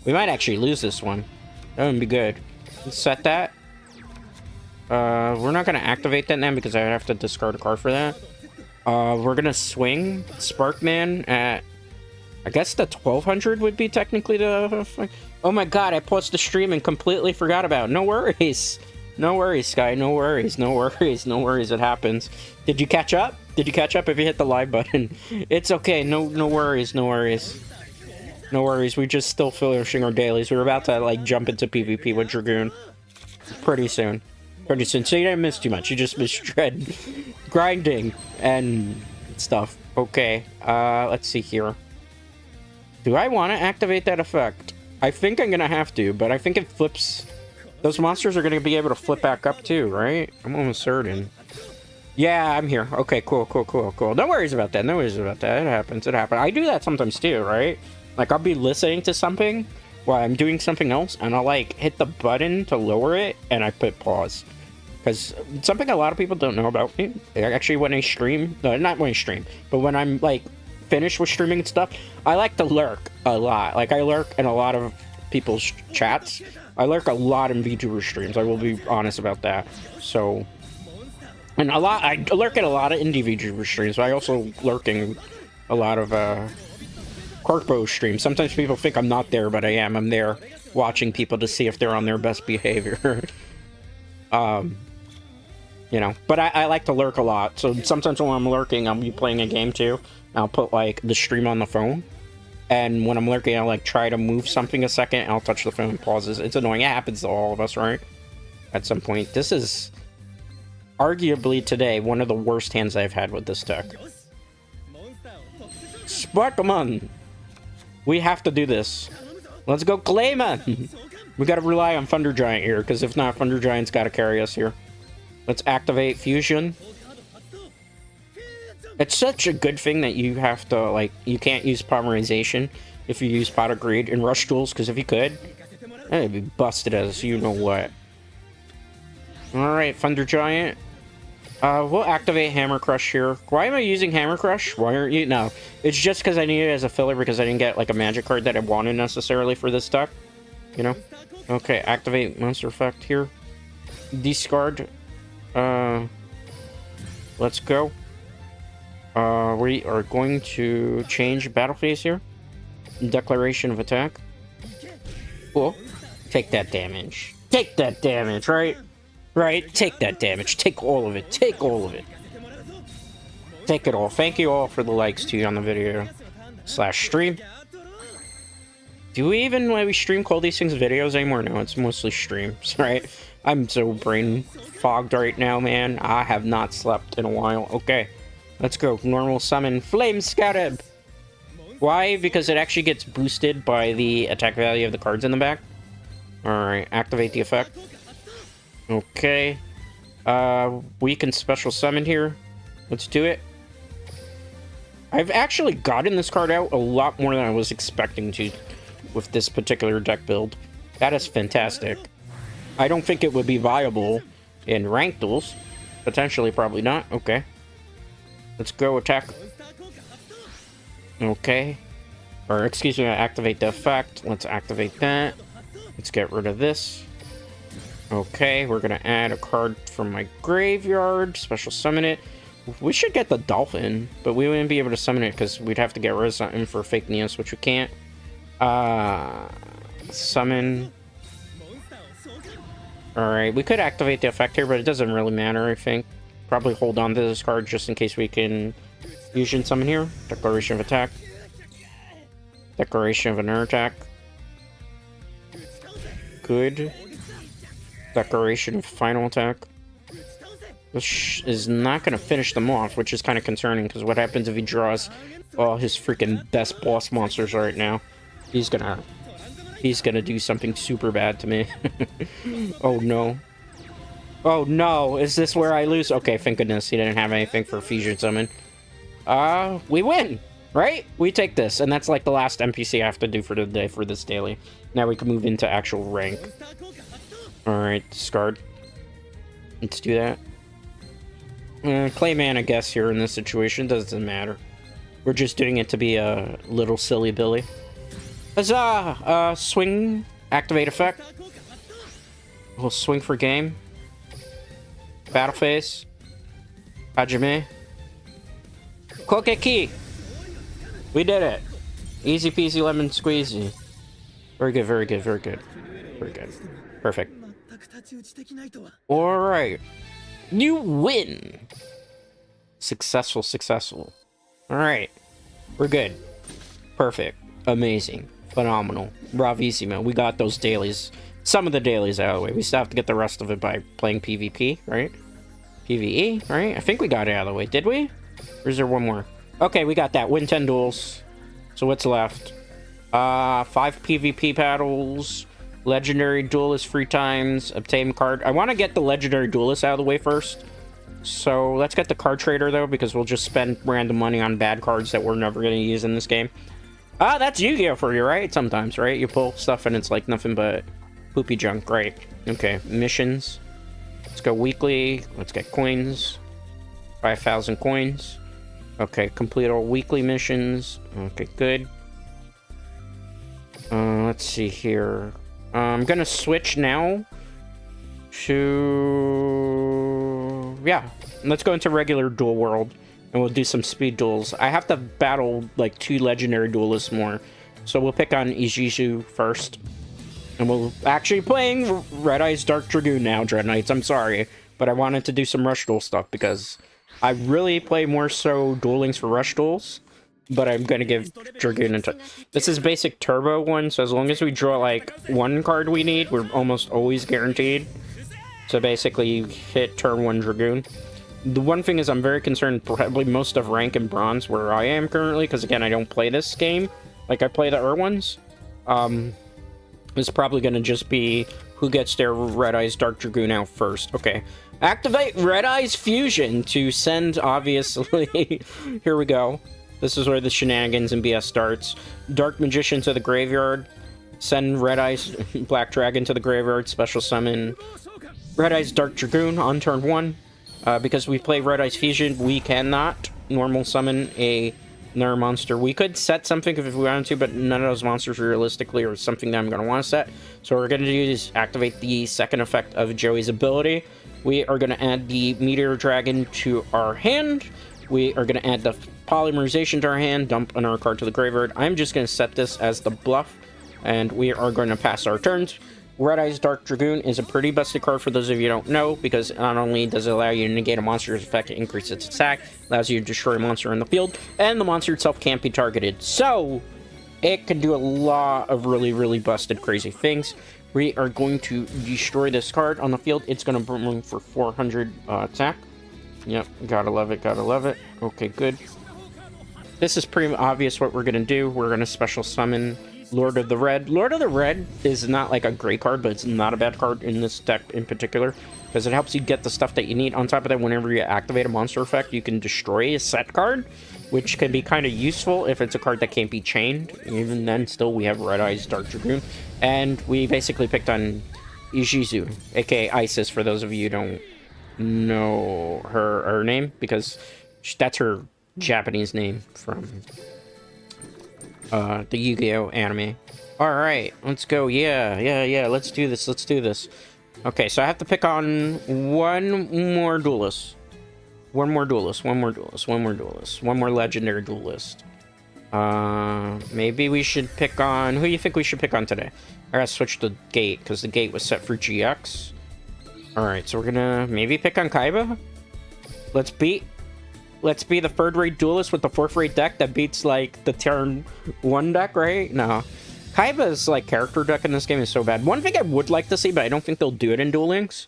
We might actually lose this one. That would be good. Let's set that. We're not going to activate that now because I have to discard a card for that. We're going to swing Sparkman at... I guess the 1200 would be technically the... Oh my god, I paused the stream and completely forgot about it. No worries. No worries, Sky. No worries. It happens. Did you catch up? If you hit the live button? It's okay. No worries. We're just still finishing our dailies. We're about to, like, jump into PvP with Dragoon. Pretty soon. So you didn't miss too much. You just missed Dread grinding and stuff. Okay. Let's see here. Do I want to activate that effect? I think I'm going to have to, but I think it flips... Those monsters are going to be able to flip back up too, right? I'm almost certain. Yeah, I'm here. Okay, cool. No worries about that. It happens. I do that sometimes too, right? Like, I'll be listening to something while I'm doing something else, and I'll, like, hit the button to lower it, and I put pause. Because something a lot of people don't know about me, actually, when I stream, no, not when I stream, but when I'm, like, finished with streaming and stuff, I like to lurk a lot. Like, I lurk in a lot of people's chats. I lurk a lot in VTuber streams. I will be honest about that. So, and I lurk in a lot of indie VTuber streams, but I also lurk in a lot of Corpo streams. Sometimes people think I'm not there, but I am. I'm there watching people to see if they're on their best behavior. You know, but I like to lurk a lot. So sometimes when I'm lurking, I'll be playing a game too. I'll put, like, the stream on the phone. And when I'm lurking, I'll, like, try to move something a second, and I'll touch the phone, pauses. It's annoying. It happens to all of us, right? At some point. This is... arguably today one of the worst hands I've had with this deck. Sparklemon! We have to do this. Let's go Clayman! We gotta rely on Thunder Giant here, because if not, Thunder Giant's gotta carry us here. Let's activate Fusion. It's such a good thing that you have to, like, you can't use Polymerization if you use Pot of Greed in Rush Duels, because if you could, that'd be busted as you know what. Alright, Thunder Giant. We'll activate Hammer Crush here. Why am I using Hammer Crush? Why aren't you? No, it's just because I need it as a filler because I didn't get, like, a magic card that I wanted necessarily for this deck. You know? Okay, activate Monster Effect here. Discard. Let's go. We are going to change battle phase here. Declaration of attack. Cool. Take that damage. Take that damage, right? Right? Take that damage. Take all of it. Take all of it. Take it all. Thank you all for the likes too on the video / stream. Do we even, when we stream, call these things videos anymore? No, it's mostly streams, right? I'm so brain fogged right now, man. I have not slept in a while. Okay, let's go. Normal summon Flame Scarab. Why? Because it actually gets boosted by the attack value of the cards in the back. Alright, activate the effect. Okay. We can special summon here. Let's do it. I've actually gotten this card out a lot more than I was expecting to with this particular deck build. That is fantastic. I don't think it would be viable in ranked duels. Potentially, probably not. Okay. Let's go attack. Okay. Or, excuse me, activate the effect. Let's activate that. Let's get rid of this. Okay, we're gonna add a card from my graveyard. Special summon it. We should get the Dolphin, but we wouldn't be able to summon it because we'd have to get rid of something for Fake Neos, which we can't. Summon. Alright, we could activate the effect here, but it doesn't really matter, I think. Probably hold on to this card just in case we can fusion summon here. Declaration of attack. Declaration of another attack. Good. Declaration of final attack. This is not going to finish them off, which is kind of concerning, because what happens if he draws all his freaking best boss monsters right now? He's gonna do something super bad to me. Oh no. Oh no, is this where I lose? Okay, thank goodness he didn't have anything for fusion summon. We win, right? We take this, and that's like the last NPC I have to do for the day for this daily. Now we can move into actual rank. Alright, discard. Let's do that. Clayman, I guess, here in this situation. Doesn't matter. We're just doing it to be a little silly Billy. Huzzah! Swing. Activate effect. We'll swing for game. Battle phase. Hajime. Kokeki! We did it! Easy peasy lemon squeezy. Very good, very good, very good. Very good. Perfect. Alright. You win! Successful, successful. Alright. We're good. Perfect. Amazing. Phenomenal. Bravissimo. We got those dailies. Some of the dailies out of the way. We still have to get the rest of it by playing PvP, right? PvE, right? I think we got it out of the way. Did we? Or is there one more? Okay, we got that. Win 10 duels. So what's left? 5 PvP battles. Legendary Duelist 3 times. Obtain card. I want to get the Legendary Duelist out of the way first. So let's get the card trader, though, because we'll just spend random money on bad cards that we're never going to use in this game. That's Yu-Gi-Oh! For you, right? Sometimes, right? You pull stuff and it's like nothing but poopy junk. Right. Okay, missions. Let's go weekly. Let's get coins. 5,000 coins. Okay, complete all weekly missions. Okay, good. Let's see here. I'm gonna switch now to... Yeah, let's go into regular duel world. And we'll do some speed duels. I have to battle, like, 2 legendary duelists more. So we'll pick on Yugioh first. And we'll actually playing Red Eyes Dark Dragoon now, Dreadknights. I'm sorry. But I wanted to do some Rush Duel stuff because I really play more so Duel Links for Rush Duels. But I'm going to give Dragoon a... This is basic turbo one, so as long as we draw, like, 1 card we need, we're almost always guaranteed So basically, you hit turn 1 Dragoon. The one thing is I'm very concerned, probably most of rank and bronze where I am currently, because again, I don't play this game like I play the other ones. It's probably going to just be who gets their Red Eyes Dark Dragoon out first. Okay. Activate Red Eyes Fusion to send, obviously. Here we go. This is where the shenanigans and BS starts. Dark Magician to the graveyard. Send Red Eyes Black Dragon to the graveyard. Special summon Red Eyes Dark Dragoon on turn 1. Because we play Red Eyes Fusion, we cannot normal summon another monster. We could set something if we wanted to, but none of those monsters realistically are something that I'm going to want to set. So what we're going to do is activate the second effect of Joey's ability. We are going to add the Meteor Dragon to our hand. We are going to add the Polymerization to our hand, dump another card to the graveyard. I'm just going to set this as the bluff, and we are going to pass our turns. Red Eyes Dark Dragoon is a pretty busted card for those of you who don't know, because not only does it allow you to negate a monster's effect to increase its attack, allows you to destroy a monster in the field, and the monster itself can't be targeted. So, it can do a lot of really, really busted crazy things. We are going to destroy this card on the field. It's going to bring for 400 attack. Yep, gotta love it, gotta love it. Okay, good. This is pretty obvious what we're going to do. We're going to special summon Lord of the Red. Lord of the Red is not like a great card, but it's not a bad card in this deck in particular, because it helps you get the stuff that you need. On top of that, whenever you activate a monster effect, you can destroy a set card, which can be kind of useful if it's a card that can't be chained. Even then, still, we have Red Eyes Dark Dragoon. And we basically picked on Yugioh, aka Isis, for those of you who don't know her name, because that's her Japanese name from the Yu-Gi-Oh anime. Alright, let's go. Yeah, let's do this. Okay, so I have to pick on one more duelist. One more legendary duelist. Maybe we should pick on... Who do you think we should pick on today? I gotta switch the gate, because the gate was set for GX. Alright, so we're gonna maybe pick on Kaiba? Let's be the third-rate duelist with the fourth-rate deck that beats, like, the turn 1 deck, right? No. Kaiba's, like, character deck in this game is so bad. One thing I would like to see, but I don't think they'll do it in Duel Links,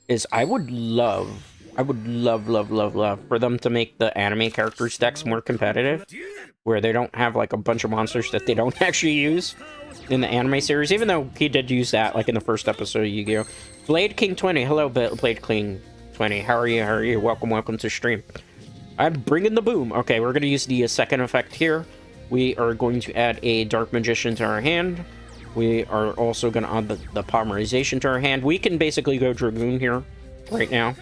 is I would love for them to make the anime characters decks more competitive, where they don't have, like, a bunch of monsters that they don't actually use in the anime series, even though he did use that, like, in the first episode of Yu-Gi-Oh! Blade King 20. Hello, Blade King 20. How are you? Welcome to stream. I'm bringing the boom. Okay, we're going to use the second effect here. We are going to add a Dark Magician to our hand. We are also going to add the Polymerization to our hand. We can basically go Dragoon here right now.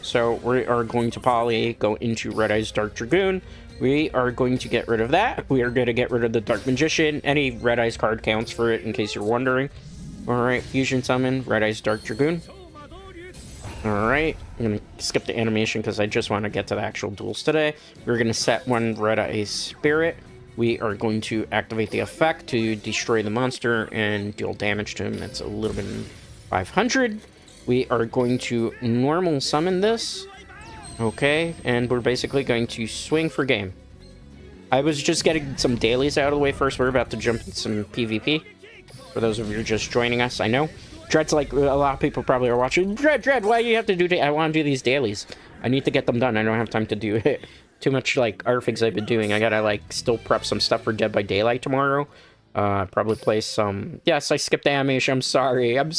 So we are going to go into Red Eyes Dark Dragoon. We are going to get rid of that. We are going to get rid of the Dark Magician. Any Red Eyes card counts for it, in case you're wondering. Alright, Fusion Summon, Red Eyes Dark Dragoon. Alright, I'm going to skip the animation because I just want to get to the actual duels today. We're going to set one Red Eyes Spirit. We are going to activate the effect to destroy the monster and deal damage to him. That's a little bit 500. We are going to normal summon this. Okay, and we're basically going to swing for game. I was just getting some dailies out of the way first. We're about to jump into some PvP. For those of you who are just joining us, I know. Dread's like, a lot of people probably are watching. Dread, why do you have to do... I want to do these dailies. I need to get them done. I don't have time to do it. Too much, like, other things I've been doing. I gotta, like, still prep some stuff for Dead by Daylight tomorrow. Probably play some... Yes, I skipped the animation. I'm sorry. I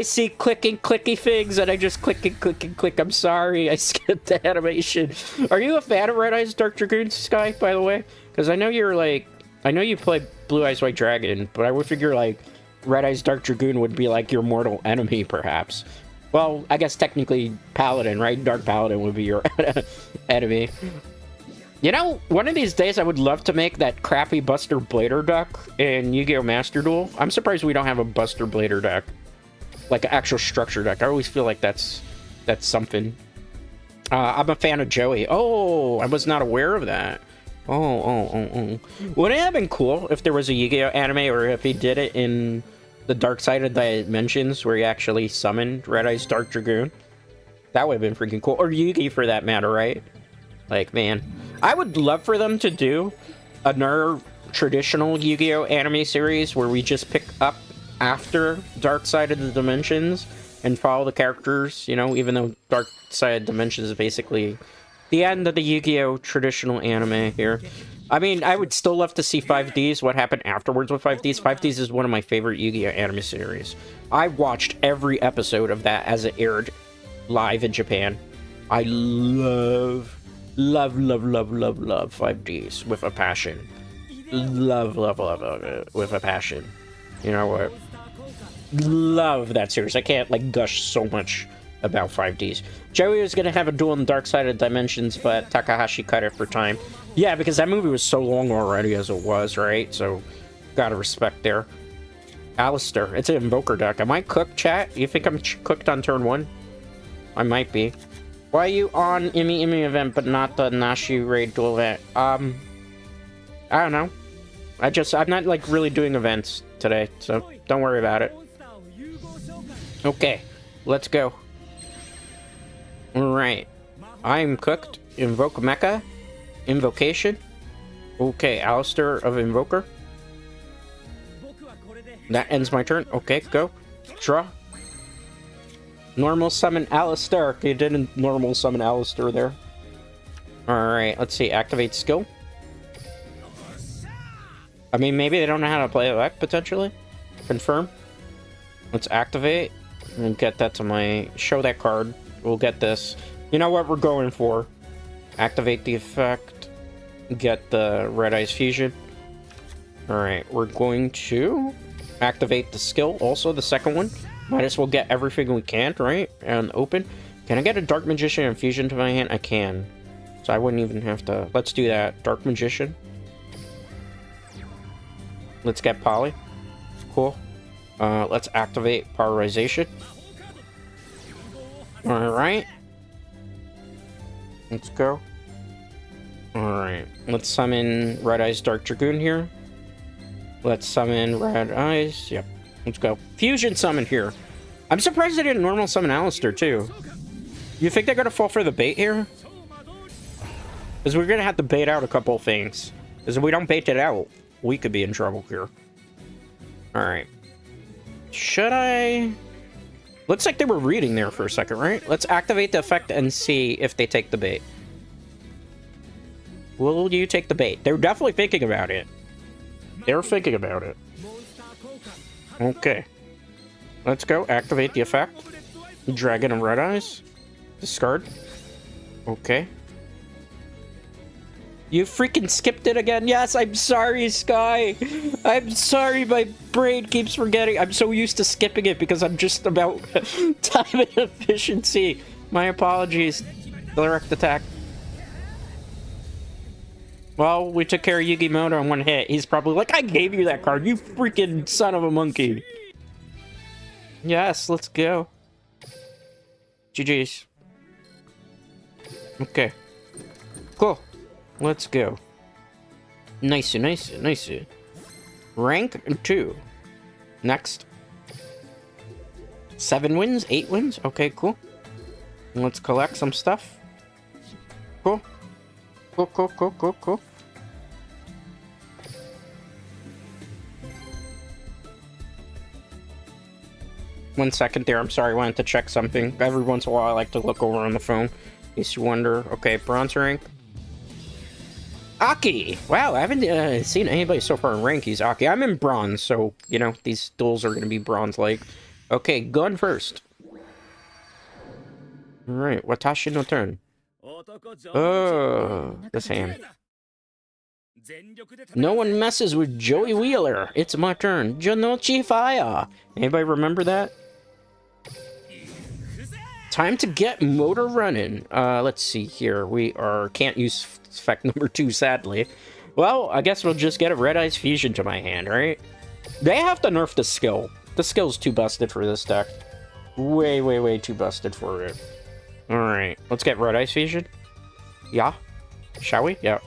see clicky things, and I just click. I'm sorry. I skipped the animation. Are you a fan of Red Eyes Dark Dragoon, Sky, by the way? Because I know you're, like... I know you play Blue Eyes White Dragon, but I would figure, like, Red Eyes Dark Dragoon would be, like, your mortal enemy, perhaps. Well, I guess technically Paladin, right? Dark Paladin would be your enemy. You know, one of these days I would love to make that crappy Buster Blader deck in Yu-Gi-Oh! Master Duel. I'm surprised we don't have a Buster Blader deck. Like, an actual structure deck. I always feel like that's something. I'm a fan of Joey. Oh, I was not aware of that. Oh. Wouldn't it have been cool if there was a Yu-Gi-Oh! Anime, or if he did it in the Dark Side of Dimensions, where he actually summoned Red Eyes Dark Dragoon? That would have been freaking cool. Or Yugi, for that matter, right? Like, man. I would love for them to do another traditional Yu-Gi-Oh! Anime series where we just pick up after Dark Side of the Dimensions and follow the characters, you know, even though Dark Side of the Dimensions is basically the end of the Yu-Gi-Oh! Traditional anime here. I mean, I would still love to see 5Ds, what happened afterwards with 5Ds. 5Ds is one of my favorite Yu-Gi-Oh! Anime series. I watched every episode of that as it aired live in Japan. I love 5Ds with a passion. Love it with a passion. You know what? Love that series. I can't, like, gush so much about 5Ds. Joey was gonna have a duel in Dark Side of Dimensions, but Takahashi cut it for time. Yeah, because that movie was so long already as it was, right? So, gotta respect there. Alistair, it's an Invoker deck. Am I cooked, chat? You think I'm cooked on turn 1? I might be. Why are you on Imi event, but not the Nashi Raid duel event? I don't know. I'm not, like, really doing events today, so don't worry about it. Okay, let's go. Alright. I'm cooked. Invoke Mecha. Invocation. Okay, Alistair of Invoker. That ends my turn. Okay, go. Draw. Normal summon Alistair. You didn't normal summon Alistair there. Alright, let's see. Activate skill. I mean, maybe they don't know how to play it, potentially. Confirm. Let's activate. And get that to my... Show that card. We'll get this. You know what we're going for. Activate the effect. Get the Red Eyes Fusion. Alright, we're going to activate the skill. Also, the second one. Might as well get everything we can, right? And open. Can I get a Dark Magician and Fusion to my hand? I can. So I wouldn't even have to... Let's do that. Dark Magician. Let's get Poly. Cool. Let's activate Powerization. Alright. Let's go. Alright. Let's summon Red Eyes Dark Dragoon here. Let's summon Red Eyes. Yep. Let's go. Fusion summon here. I'm surprised they didn't normal summon Alistair, too. You think they're gonna fall for the bait here? Because we're gonna have to bait out a couple of things. Because if we don't bait it out, we could be in trouble here. Alright. Should I... Looks like they were reading there for a second, right? Let's activate the effect and see if they take the bait. Will you take the bait? They're definitely thinking about it. They're thinking about it. Okay. Let's go. Activate the effect. Dragon and Red Eyes. Discard. Okay. You freaking skipped it again. Yes, I'm sorry, Sky. I'm sorry, my brain keeps forgetting. I'm so used to skipping it because I'm just about time and efficiency. My apologies. Direct attack. Well, we took care of Yugi Moto in one hit. He's probably like, I gave you that card, you freaking son of a monkey. Yes, let's go. GG's. Okay. Cool. Let's go. Nice. Rank 2. Next. 7 wins? 8 wins? Okay, cool. Let's collect some stuff. Cool. Cool. 1 second there. I'm sorry. I wanted to check something. Every once in a while, I like to look over on the phone. In case you wonder. Okay, bronze rank. Aki! Wow, I haven't seen anybody so far in rank. He's Aki. I'm in bronze, so, you know, these duels are going to be bronze-like. Okay, gun first. Alright, Watashi no turn. Oh, this hand. No one messes with Joey Wheeler. It's my turn. Janochi Fire. Anybody remember that? Time to get motor running. Let's see here. We can't use effect number 2, sadly. Well, I guess we'll just get a Red Eyes Fusion to my hand, right? They have to nerf the skill. The skill's too busted for this deck. Way too busted for it. Alright, let's get Red Eyes Fusion. Yeah? Shall we? Yeah.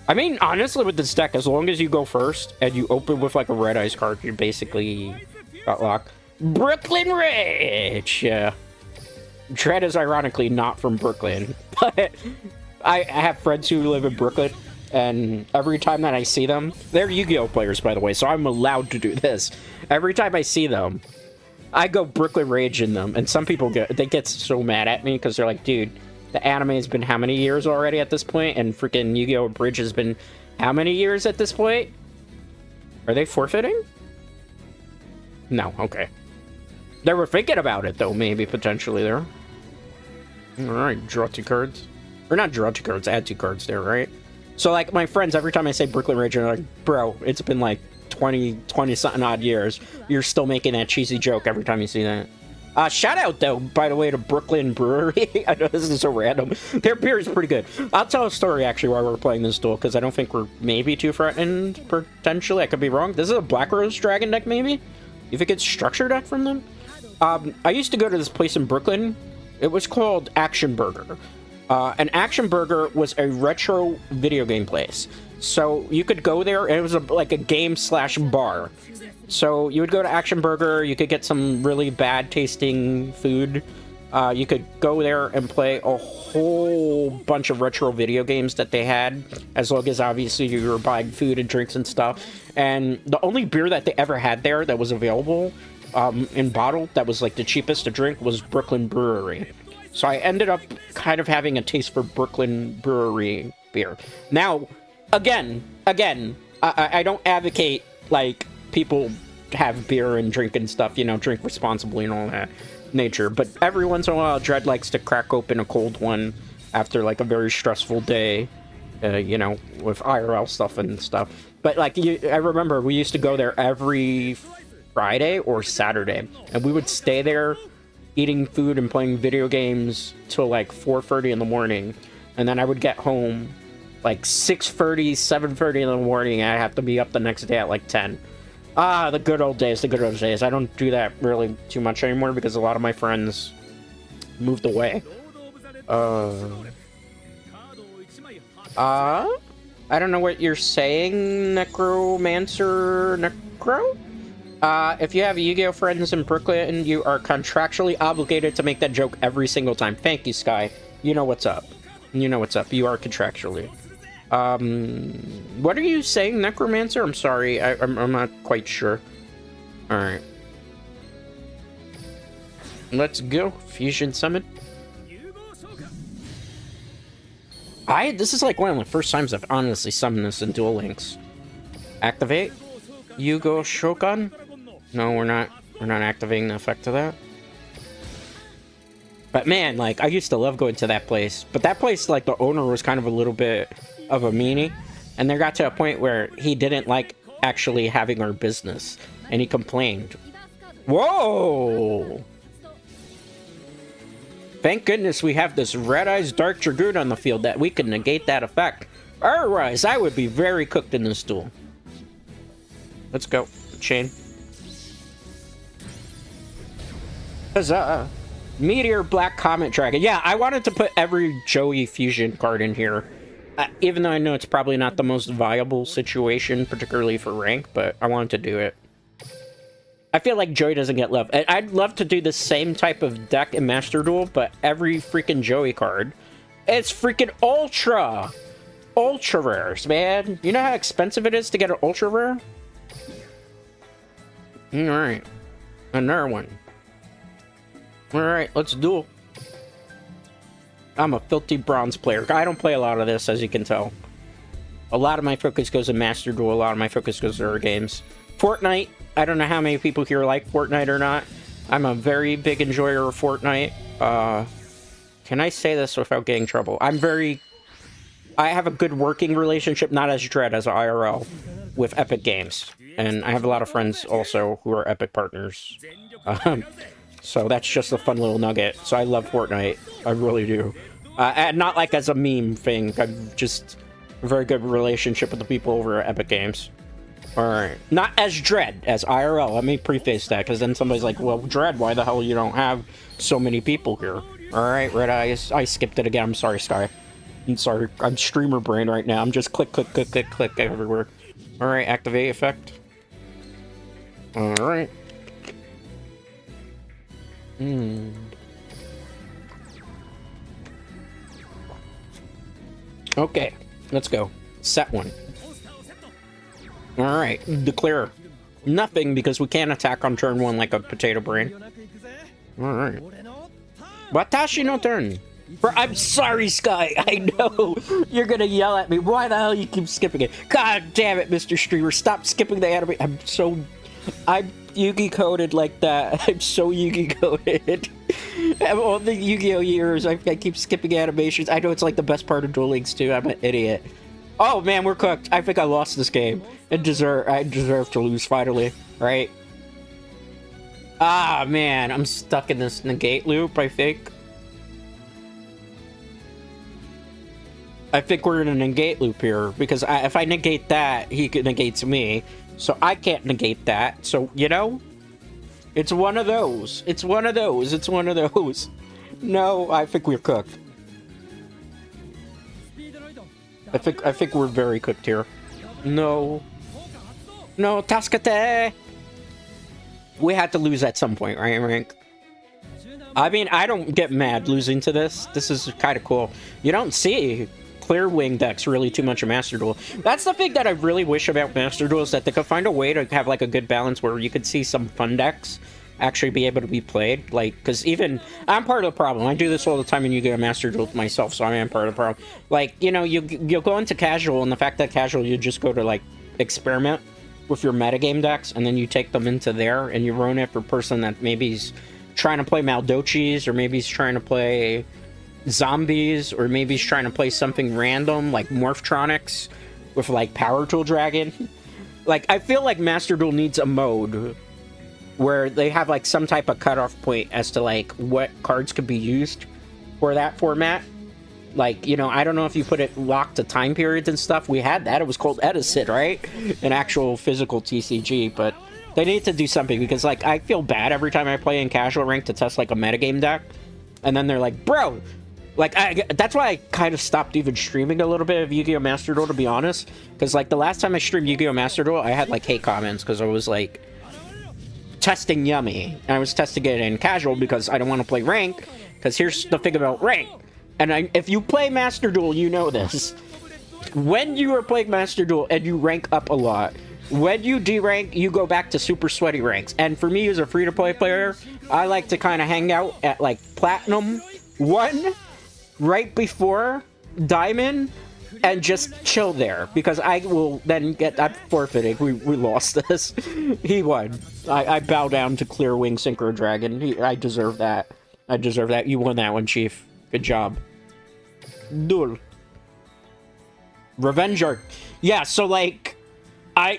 I mean, honestly, with this deck, as long as you go first and you open with, like, a Red Eyes card, you basically got locked. Brooklyn Rage! Yeah. Dread is ironically not from Brooklyn, but I have friends who live in Brooklyn. And every time that I see them, they're Yu-Gi-Oh players, by the way, so I'm allowed to do this. Every time I see them, I go Brooklyn Rage in them, and some people get so mad at me because they're like, dude, the anime has been how many years already at this point, and freaking Yu-Gi-Oh Bridge has been how many years at this point? Are they forfeiting? No, okay. They were thinking about it, though, maybe, potentially, there. Alright, draw 2 cards. Or not draw 2 cards, add 2 cards there, right? So, like, my friends, every time I say Brooklyn Rage, they're like, bro, it's been, like, 20-something odd years. You're still making that cheesy joke every time you see that. Shout out, though, by the way, to Brooklyn Brewery. I know this is so random. Their beer is pretty good. I'll tell a story, actually, while we're playing this duel, because I don't think we're maybe too threatened, potentially. I could be wrong. This is a Black Rose Dragon deck, maybe? You think it's structure deck from them? I used to go to this place in Brooklyn. It was called Action Burger. And Action Burger was a retro video game place. So you could go there, and it was like a game/bar. So you would go to Action Burger, you could get some really bad tasting food. You could go there and play a whole bunch of retro video games that they had, as long as obviously you were buying food and drinks and stuff. And the only beer that they ever had there that was available in bottle, that was like the cheapest to drink, was Brooklyn Brewery. So I ended up kind of having a taste for Brooklyn Brewery beer. Now, again, I don't advocate, like, people have beer and drink and stuff, you know, drink responsibly and all that nature. But every once in a while, Dread likes to crack open a cold one after, like, a very stressful day, you know, with IRL stuff and stuff. But, like, I remember we used to go there every Friday or Saturday, and we would stay there eating food and playing video games till like 4:30 in the morning, and then I would get home like 6:30, 7:30 in the morning, and I'd have to be up the next day at like 10. The good old days, the good old days. I don't do that really too much anymore because a lot of my friends moved away. I don't know what you're saying, Necromancer Necro? If you have Yu-Gi-Oh friends in Brooklyn, you are contractually obligated to make that joke every single time. Thank you, Sky. You know what's up. You know what's up. You are contractually. What are you saying, Necromancer? I'm sorry. I'm not quite sure. Alright. Let's go. Fusion Summon. This is like one of the first times I've honestly summoned this in Duel Links. Activate. Yugioh Shogun. No, we're not activating the effect of that. But man, like, I used to love going to that place. But that place, like, the owner was kind of a little bit of a meanie. And there got to a point where he didn't like actually having our business. And he complained. Whoa! Thank goodness we have this Eyes Dark Dragoon on the field that we can negate that effect. Otherwise, I would be very cooked in this duel. Let's go. Chain. Huzzah. Meteor Black Comet Dragon. Yeah, I wanted to put every Joey fusion card in here. Even though I know it's probably not the most viable situation, particularly for rank, but I wanted to do it. I feel like Joey doesn't get love. I'd love to do the same type of deck in Master Duel, but every freaking Joey card, it's freaking Ultra! Ultra rares, man. You know how expensive it is to get an Ultra rare? Alright. Another one. Alright, let's duel. I'm a filthy bronze player. I don't play a lot of this, as you can tell. A lot of my focus goes to Master Duel. A lot of my focus goes to other games. Fortnite. I don't know how many people here like Fortnite or not. I'm a very big enjoyer of Fortnite. Can I say this without getting in trouble? I have a good working relationship, not as Dread, as IRL, with Epic Games. And I have a lot of friends also who are Epic partners. So that's just a fun little nugget. So I love Fortnite. I really do. And not like as a meme thing. I'm just a very good relationship with the people over at Epic Games. Alright. Not as Dread, as IRL. Let me preface that, because then somebody's like, well, Dread, why the hell you don't have so many people here? Alright, Red Eyes. I skipped it again. I'm sorry, Sky. I'm sorry. I'm streamer brain right now. I'm just click, click, click, click, click everywhere. Alright, activate effect. Alright. Okay, let's go. Set one. Alright, declare nothing because we can't attack on turn 1 like a potato brain. Alright. Watashi no turn. I'm sorry, Sky. I know you're gonna yell at me. Why the hell you keep skipping it? God damn it, Mr. Streamer. Stop skipping the anime. I'm Yugi coded like that. I'm so Yugi coded. All the Yu-Gi-Oh years, I keep skipping animations. I know it's like the best part of Duel Links too. I'm an idiot. Oh man, we're cooked. I think I lost this game. I deserve to lose finally, right? Ah man, I'm stuck in this negate loop, I think. I think we're in a negate loop here, because if I negate that, he negates me. So I can't negate that. So, you know? It's one of those. It's one of those. It's one of those. No, I think we're cooked. I think we're very cooked here. No. No, Tasukete! We had to lose at some point, right, Rank? I mean, I don't get mad losing to this. This is kind of cool. You don't see clear wing decks really too much of Master Duel. That's the thing that I really wish about Master Duel, is that they could find a way to have like a good balance where you could see some fun decks actually be able to be played. Like, because even I'm part of the problem. I do this all the time when you get a Master Duel myself, so I am part of the problem. Like, you know, you'll go into casual, and the fact that casual, you just go to like experiment with your metagame decks, and then you take them into there and you run it for a person that maybe is trying to play Maldochis, or maybe he's trying to play zombies, or maybe he's trying to play something random like Morphtronics with like Power Tool Dragon. Like, I feel like Master Duel needs a mode where they have like some type of cutoff point as to like what cards could be used for that format. Like, you know, I don't know if you put it locked to time periods and stuff. We had that. It was called Edison, right? An actual physical TCG, but they need to do something, because like I feel bad every time I play in casual rank to test like a metagame deck, and then they're like, bro, like, that's why I kind of stopped even streaming a little bit of Yu-Gi-Oh! Master Duel, to be honest. Because, like, the last time I streamed Yu-Gi-Oh! Master Duel, I had, like, hate comments because I was, like, testing Yummy. And I was testing it in casual because I don't want to play rank. Because here's the thing about rank. And if you play Master Duel, you know this. When you are playing Master Duel and you rank up a lot, when you derank, you go back to super sweaty ranks. And for me, as a free-to-play player, I like to kind of hang out at, like, Platinum 1... right before Diamond, and just chill there, because I will then I'm forfeiting. We lost this. He won. I bow down to Clear Wing Synchro Dragon. I deserve that. I deserve that. You won that one, Chief. Good job. Duel. Revenge Arc. Yeah, so like,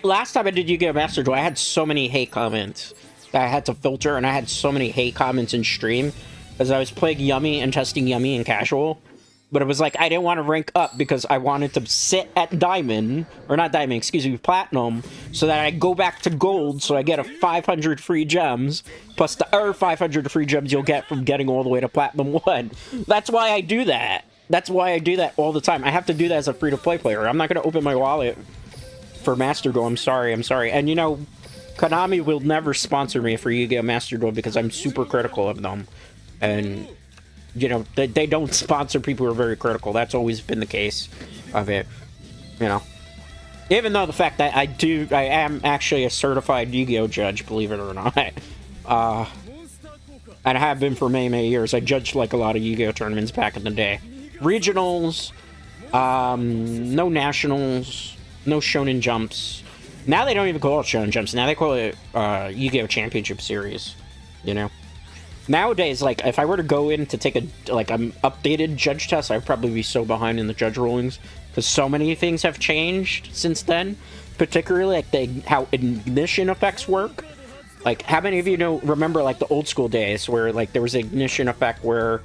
last time I did Yu-Gi-Oh! Master Duel, I had so many hate comments that I had to filter, and I had so many hate comments in stream, as I was playing Yummy and testing Yummy in casual. But it was like, I didn't want to rank up because I wanted to sit at Diamond, or not Diamond, excuse me, Platinum, so that I go back to Gold, so I get a 500 free gems, plus the other 500 free gems you'll get from getting all the way to Platinum 1. That's why I do that. That's why I do that all the time. I have to do that as a free-to-play player. I'm not going to open my wallet for Master Duel. I'm sorry. And you know, Konami will never sponsor me for Yu-Gi-Oh! Master Duel because I'm super critical of them. And, you know, they don't sponsor people who are very critical. That's always been the case of it, you know. Even though the fact that I am actually a certified Yu-Gi-Oh! Judge, believe it or not. And I have been for many, many years. I judged, like, a lot of Yu-Gi-Oh! Tournaments back in the day. Regionals, no nationals, no Shonen Jumps. Now they don't even call it Shonen Jumps. Now they call it Yu-Gi-Oh! Championship Series, you know. Nowadays, like, if I were to go in to take an updated judge test, I'd probably be so behind in the judge rulings, because so many things have changed since then, particularly, like, how ignition effects work. Like, how many of you remember, like, the old school days where, like, there was an ignition effect where,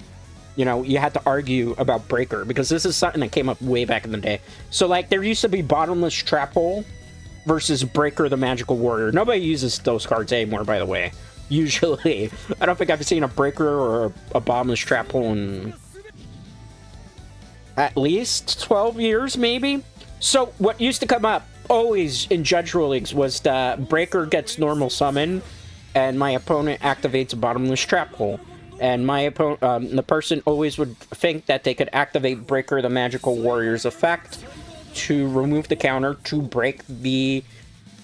you know, you had to argue about Breaker, because this is something that came up way back in the day. So, like, there used to be Bottomless Trap Hole versus Breaker the Magical Warrior. Nobody uses those cards anymore, by the way. Usually. I don't think I've seen a Breaker or a Bottomless Trap Hole in at least 12 years, maybe? So, what used to come up always in judge rulings was that Breaker gets normal summon, and my opponent activates a Bottomless Trap Hole. And my opponent, the person always would think that they could activate Breaker the Magical Warrior's effect to remove the counter to break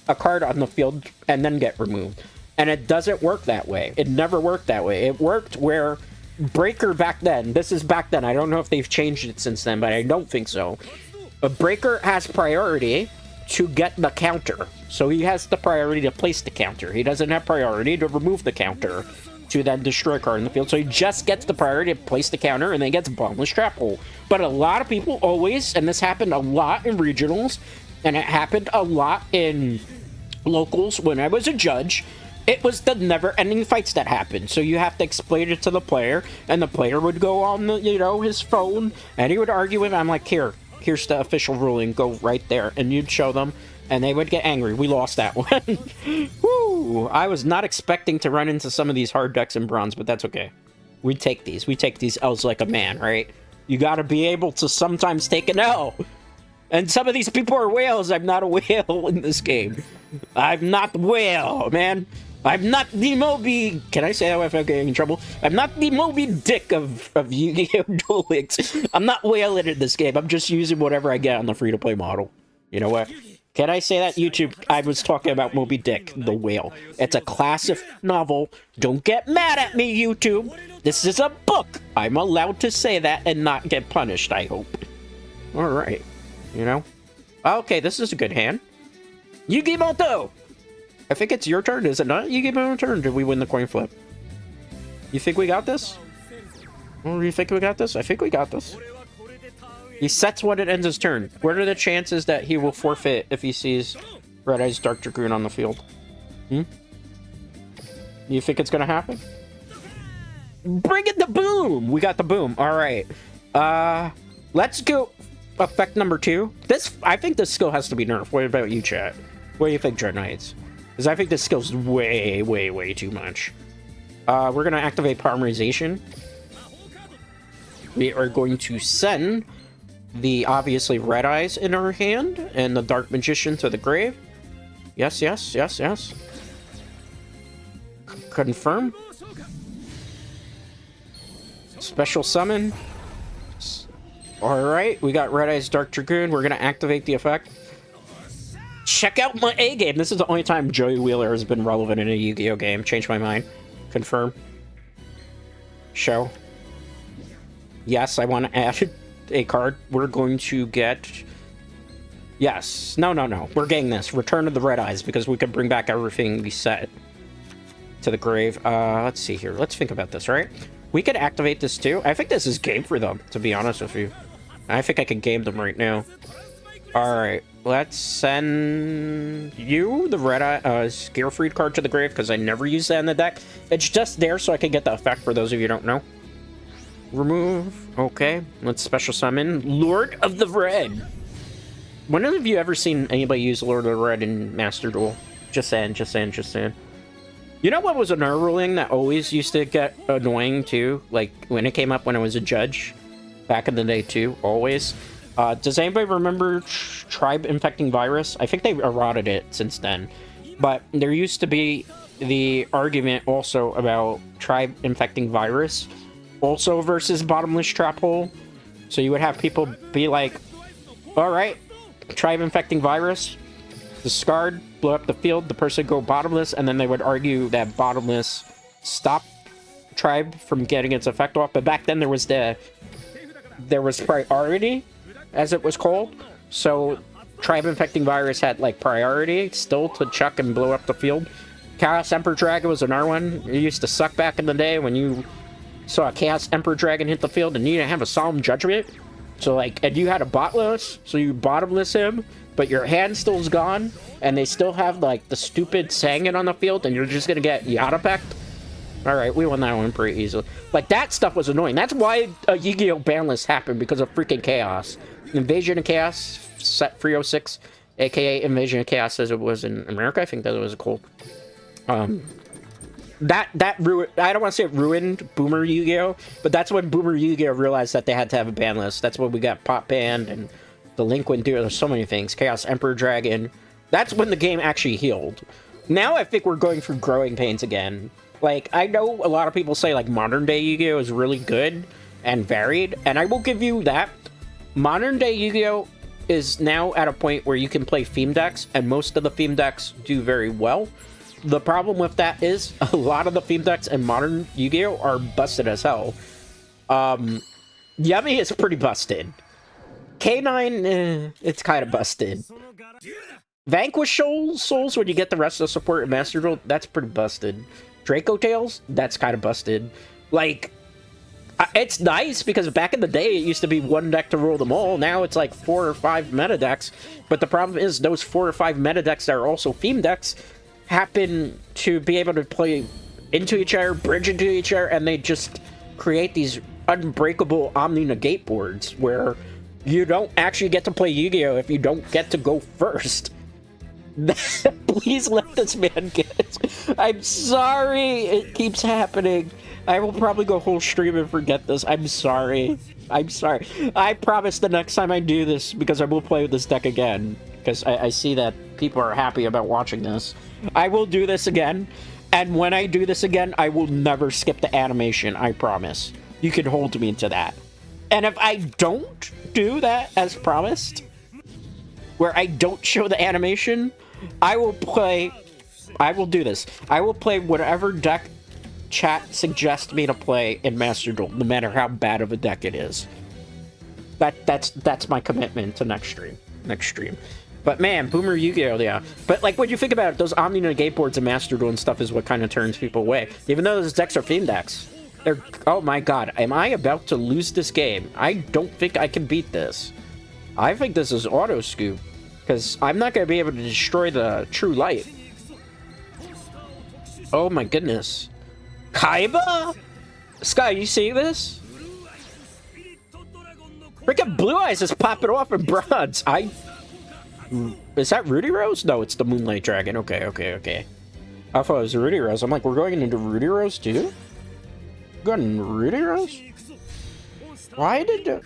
a card on the field and then get removed. And it doesn't work that way. It never worked that way. It worked where Breaker back then, this is back then, I don't know if they've changed it since then, but I don't think so. A Breaker has priority to get the counter. So he has the priority to place the counter. He doesn't have priority to remove the counter to then destroy a card in the field. So he just gets the priority to place the counter and then gets bottomless trap hole. But a lot of people always, and this happened a lot in regionals, and it happened a lot in locals when I was a judge, it was the never-ending fights that happened. So you have to explain it to the player, and the player would go on the, his phone, and he would argue with him. I'm like, here's the official ruling, go right there. And you'd show them, and they would get angry. We lost that one. Woo! I was not expecting to run into some of these hard decks in bronze, but that's okay. We take these. We take these L's like a man, right? You gotta be able to sometimes take an L. And some of these people are whales. I'm not a whale in this game. I'm not the whale, man. I'm not the Moby... Can I say that if I'm getting in trouble? I'm not the Moby Dick of Yu-Gi-Oh! Duel Links. I'm not whaling in this game. I'm just using whatever I get on the free-to-play model. You know what? Can I say that? YouTube, I was talking about Moby Dick, the whale. It's a classic novel. Don't get mad at me, YouTube. This is a book. I'm allowed to say that and not get punished, I hope. Alright. Okay, this is a good hand. Yugimoto! I think it's your turn, is it not? Yugimoto turn. Did we win the coin flip? You think we got this? Or you think we got this? I think we got this. He sets when it ends his turn. What are the chances that he will forfeit if he sees Eyes Dark Dragoon on the field? You think it's gonna happen? Bring it the boom! We got the boom. Alright. Let's go effect number 2. I think this skill has to be nerfed. What about you, chat? What do you think, Dreadknights? Because I think this skill's way, way, way too much. We're gonna activate Polymerization. We are going to send the obviously Red Eyes in our hand and the Dark Magician to the grave. Yes, yes, yes, yes. Confirm. Special summon. Alright, we got Red Eyes Dark Dragoon. We're gonna activate the effect. Check out my A game. This is the only time Joey Wheeler has been relevant in a Yu-Gi-Oh game. Change my mind. Confirm. Show. Yes, I want to add a card. We're going to get... Yes. No, no, no. We're getting this. Return of the Red Eyes, because we can bring back everything we set to the grave. Let's see here. Let's think about this, right? We could activate this too. I think this is game for them, to be honest with you. I think I could game them right now. Alright. Let's send you the Red Eye Scarefreed card to the grave, because I never use that in the deck. It's just there so I can get the effect for those of you who don't know. Remove. Okay. Let's special summon Lord of the Red. When have you ever seen anybody use Lord of the Red in Master Duel? Just saying, just saying, just saying. You know what was another ruling that always used to get annoying too? Like when it came up when I was a judge back in the day too, always. Does anybody remember Tribe Infecting Virus? I think they eroded it since then. But there used to be the argument also about Tribe Infecting Virus also versus Bottomless Trap Hole. So you would have people be like, alright, Tribe Infecting Virus, discard, blow up the field, the person go bottomless, and then they would argue that bottomless stopped Tribe from getting its effect off. But back then there was priority, as it was called. So Tribe Infecting Virus had like priority still to chuck and blow up the field. Chaos Emperor Dragon was another one. It used to suck back in the day when you saw a Chaos Emperor Dragon hit the field and you didn't have a Solemn Judgment. So like, and you had a botless, so you bottomless him, but your hand still's gone, and they still have like the stupid Sangan on the field, and you're just gonna get Yada-pecked. Alright, we won that one pretty easily. Like, that stuff was annoying. That's why a Yu-Gi-Oh! Ban list happened, because of freaking Chaos. Invasion of Chaos, set 306, aka Invasion of Chaos as it was in America. I think that was called. That ruined, I don't want to say it ruined Boomer Yu-Gi-Oh! But that's when Boomer Yu-Gi-Oh! Realized that they had to have a ban list. That's when we got Pop Band, and the Link went through. There's so many things. Chaos Emperor Dragon. That's when the game actually healed. Now I think we're going through growing pains again. Like, I know a lot of people say, like, modern-day Yu-Gi-Oh! Is really good and varied, and I will give you that. Modern-day Yu-Gi-Oh! is now at a point where you can play theme decks, and most of the theme decks do very well. The problem with that is a lot of the theme decks in modern Yu-Gi-Oh! Are busted as hell. Yummy is pretty busted. K9, it's kind of busted. Vanquish Souls, when you get the rest of the support in Master Duel, that's pretty busted. Draco Tails, that's kind of busted. Like, it's nice because back in the day, it used to be one deck to rule them all. Now it's like 4 or 5 meta decks. But the problem is those 4 or 5 meta decks that are also theme decks happen to be able to play into each other, bridge into each other, and they just create these unbreakable Omni-Negate boards where you don't actually get to play Yu-Gi-Oh! If you don't get to go first. Please let this man get it. I'm sorry it keeps happening. I will probably go whole stream and forget this. I'm sorry. I'm sorry. I promise the next time I do this, because I will play with this deck again, because I see that people are happy about watching this. I will do this again, and when I do this again, I will never skip the animation, I promise. You can hold me to that. And if I don't do that as promised, where I don't show the animation, I will do this. I will play whatever deck chat suggests me to play in Master Duel, no matter how bad of a deck it is. That's my commitment to next stream. But man, Boomer Yu-Gi-Oh! Yeah. But like when you think about it, those Omni-Negate boards in Master Duel and stuff is what kind of turns people away. Even though those decks are theme decks. They're, oh my god, am I about to lose this game? I don't think I can beat this. I think this is auto scoop. Because I'm not going to be able to destroy the true light. Oh my goodness. Kaiba? Sky, you see this? Freaking Blue Eyes is popping off in bronze. Is that Rudy Rose? No, it's the Moonlight Dragon. Okay. I thought it was Rudy Rose. I'm like, we're going into Rudy Rose too? We're going into Rudy Rose? Why did...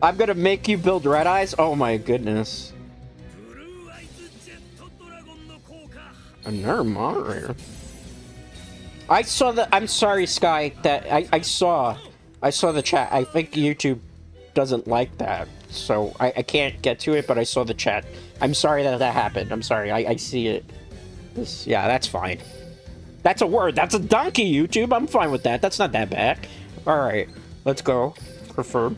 I'm gonna make you build Red Eyes? Oh my goodness. Another moderator. I saw the... I'm sorry, Sky, that I saw the chat. I think YouTube doesn't like that, so I can't get to it, but I saw the chat. I'm sorry that happened. I'm sorry. I see it. Yeah, that's fine. That's a word. That's a donkey, YouTube. I'm fine with that. That's not that bad. Alright, let's go. Preferred.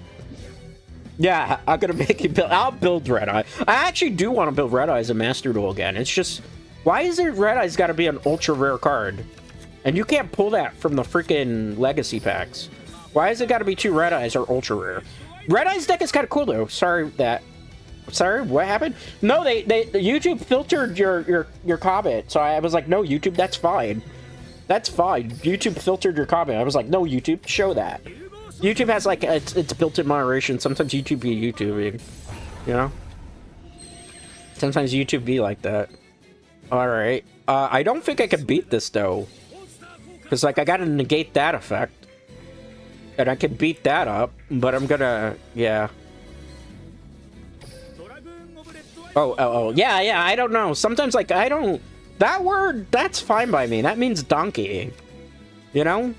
Yeah, I'm gonna make you build... I'll build Red Eye. I actually do want to build Red Eyes in Master Duel again. It's just... Why is it Red Eyes gotta be an ultra rare card? And you can't pull that from the freaking Legacy packs. Why is it gotta be 2 Red Eyes or ultra rare? Red Eyes deck is kind of cool though. Sorry, what happened? No, they YouTube filtered your comment. So I was like, no, YouTube, that's fine. That's fine. YouTube filtered your comment. I was like, no, YouTube, show that. YouTube has like it's built-in moderation. Sometimes YouTube be YouTubing, you know. Sometimes YouTube be like that. All right. I don't think I can beat this though, because like I gotta negate that effect, and I can beat that up. But I'm gonna, yeah. Oh, yeah. I don't know. Sometimes like I don't. That word, that's fine by me. That means donkey. You know.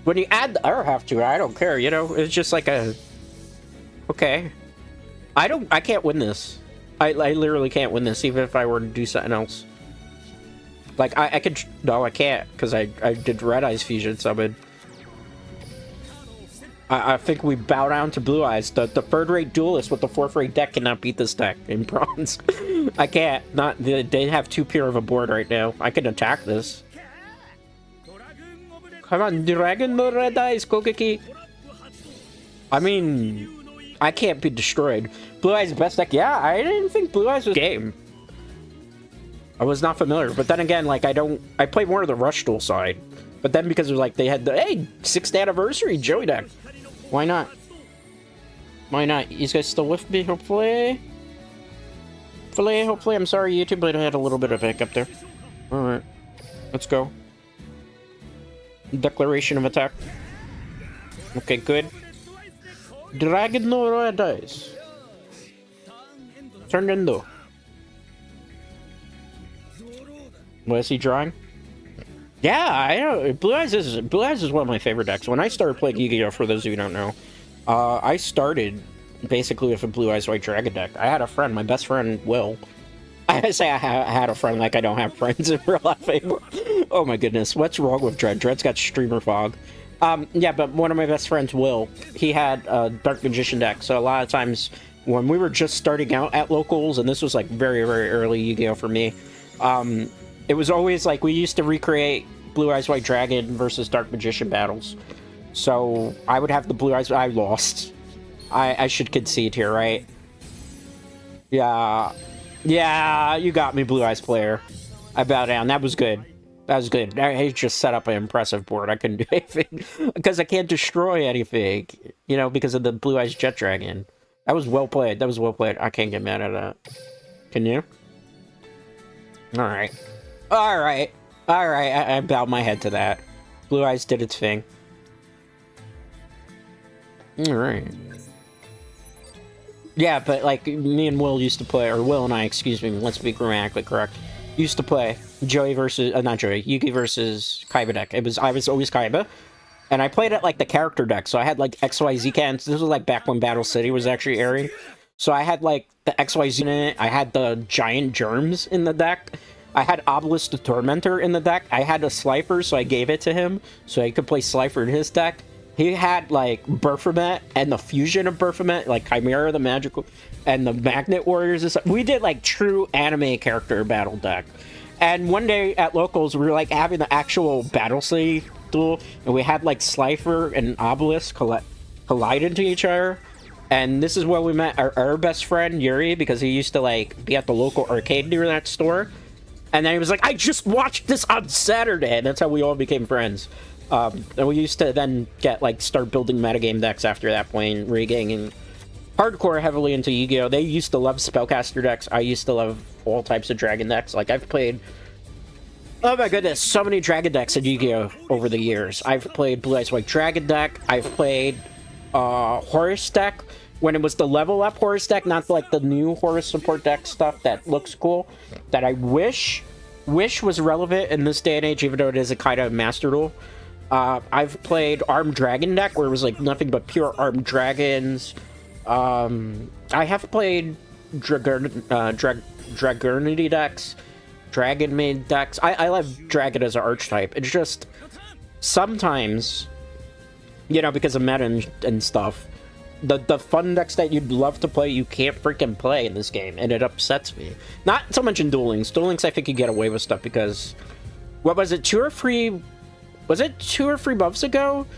When you add the R half to it, I don't care, you know? It's just like a... Okay. I can't win this. I literally can't win this, even if I were to do something else. Like, I could... No, I can't, because I did Red Eyes Fusion summon. I think we bow down to Blue Eyes. The third-rate duelist with the fourth-rate deck cannot beat this deck in bronze. I can't. They have too pure of a board right now. I can attack this. Come on, Dragon no Red Eyes, Kokeki. I mean, I can't be destroyed. Blue Eyes best deck. Yeah, I didn't think Blue Eyes was game. I was not familiar, but then again, like I played more of the Rush Duel side. But then because it was like they had the 6th anniversary Joey deck. Why not? Why not? You guys still with me? Hopefully. Hopefully. I'm sorry, YouTube, but I had a little bit of a hiccup there. All right, let's go. Declaration of attack. Okay, good. Dragon no Red Eyes. Turn into. What is he drawing? Yeah, I know. Blue Eyes is one of my favorite decks. When I started playing Yu-Gi-Oh, for those of you who don't know, I started basically with a Blue Eyes White Dragon deck. I had a friend, my best friend, Will. I say I had a friend like I don't have friends in real life anymore. Oh my goodness, what's wrong with Dread? Dread's got streamer fog. Yeah, but one of my best friends, Will, he had a Dark Magician deck, so a lot of times when we were just starting out at locals, and this was like very, very early Yu-Gi-Oh! For me, it was always like we used to recreate Blue Eyes White Dragon versus Dark Magician battles. So I would have the Blue Eyes. I lost. I should concede here, right? Yeah. Yeah, you got me, Blue Eyes player. I bow down. That was good. That was good. I just set up an impressive board. I couldn't do anything because I can't destroy anything, you know, because of the Blue Eyes Jet Dragon. That was well played. That was well played. I can't get mad at that. Can you? All right. All right. All right. I bowed my head to that. Blue Eyes did its thing. All right. Yeah, but like me and Will used to play, or Will and I, excuse me, let's be grammatically correct, used to play Joey versus, not Joey, Yugi versus Kaiba deck. I was always Kaiba, and I played it like the character deck, so I had like XYZ cans. This was like back when Battle City was actually airing, so I had like the XYZ in it, I had the giant germs in the deck, I had Obelisk the Tormentor in the deck, I had a Slifer, so I gave it to him, so he could play Slifer in his deck. He had, like, Berfomet and the fusion of Berfomet, like Chimera, the Magical, and the Magnet Warriors and stuff. We did, like, true anime character battle deck. And one day at Locals, we were, like, having the actual Battle City duel, and we had, like, Slifer and Obelisk collide into each other. And this is where we met our best friend, Yuri, because he used to, like, be at the local arcade near that store. And then he was like, I just watched this on Saturday! And that's how we all became friends. And we used to then start building metagame decks after that, playing rigging and hardcore heavily into Yu-Gi-Oh! They used to love spellcaster decks. I used to love all types of dragon decks. Like, I've played, oh my goodness, so many dragon decks in Yu-Gi-Oh! Over the years. I've played Blue Eyes White Dragon deck. I've played Horus deck when it was the level up Horus deck, not like the new Horus support deck stuff that looks cool, that I wish was relevant in this day and age, even though it is a kind of master duel. I've played Armed Dragon deck, where it was like nothing but pure Armed Dragons. I have played Dragurnity decks, Dragon Maid decks. I love Dragon as an archetype. It's just, sometimes, you know, because of meta and stuff, the fun decks that you'd love to play, you can't freaking play in this game, and it upsets me. Not so much in Duel Links. Duel Links, I think you get away with stuff because, what was it, 2 or 3... Was it 2 or 3 months ago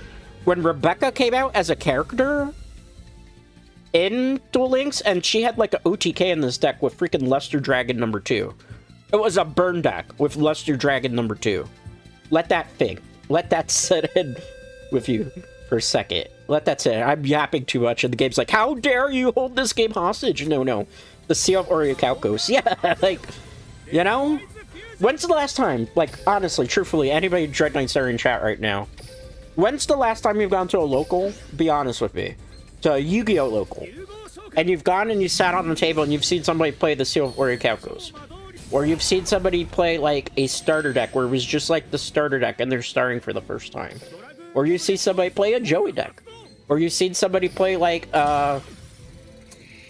when Rebecca came out as a character in Duel Links, and she had like an OTK in this deck with freaking Luster Dragon number 2. It was a burn deck with Luster Dragon number 2. Let that think. Let that sit in with you for a second. Let that sit in. I'm yapping too much, and the game's like, how dare you hold this game hostage? No. The Seal of Orichalcos. Yeah, like, you know? When's the last time, like, honestly, truthfully, anybody Dreadknights are in chat right now, when's the last time you've gone to a local, be honest with me, to a Yu-Gi-Oh! Local, and you've gone and you sat on the table and you've seen somebody play the Seal of Orichalcos, or you've seen somebody play, like, a starter deck where it was just like the starter deck and they're starting for the first time, or you see somebody play a Joey deck, or you've seen somebody play, like, a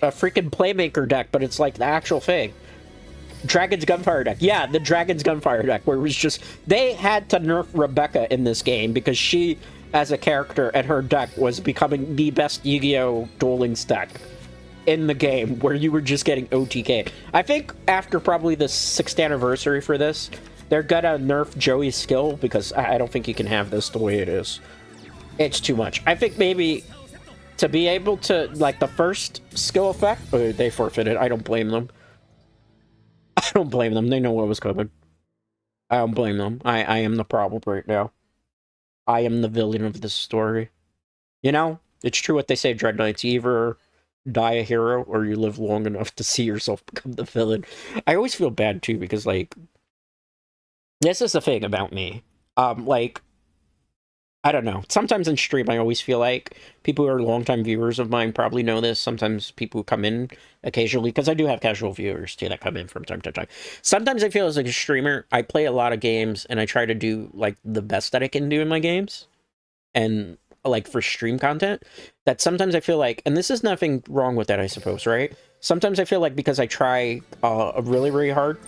freaking Playmaker deck, but it's like the actual thing. Dragon's Gunfire deck. Yeah, the Dragon's Gunfire deck, where it was just, they had to nerf Rebecca in this game because she, as a character and her deck, was becoming the best Yu-Gi-Oh! Duel Links deck in the game, where you were just getting OTK. I think after probably the 6th anniversary for this, they're gonna nerf Joey's skill, because I don't think you can have this the way it is. It's too much. I think maybe to be able to, like, the first skill effect, they forfeited. I don't blame them. I don't blame them. They know what was coming. I don't blame them. I am the problem right now. I am the villain of this story. You know, it's true what they say, Dreadknights. You either die a hero, or you live long enough to see yourself become the villain. I always feel bad, too, because, like, this is the thing about me. Like, I don't know. Sometimes in stream, I always feel like people who are longtime viewers of mine probably know this. Sometimes people who come in occasionally, because I do have casual viewers, too, that come in from time to time. Sometimes I feel as like a streamer, I play a lot of games, and I try to do, like, the best that I can do in my games. And like for stream content, that sometimes I feel like, and this is nothing wrong with that, I suppose, right? Sometimes I feel like because I try really, really hard,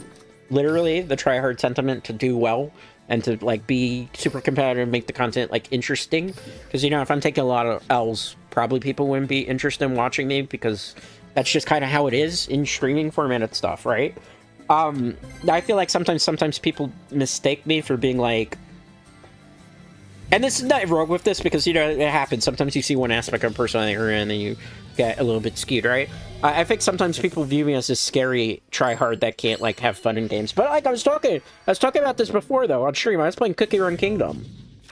literally the try hard sentiment to do well and to like be super competitive, make the content like interesting. Because, you know, if I'm taking a lot of L's, probably people wouldn't be interested in watching me because that's just kind of how it is in streaming formatted stuff, right? I feel like sometimes people mistake me for being like, and this is not wrong with this because, you know, it happens. Sometimes you see one aspect of a personality and then you get a little bit skewed, right? I think sometimes people view me as this scary tryhard that can't, like, have fun in games. But, like, I was talking about this before, though, on stream. I was playing Cookie Run Kingdom,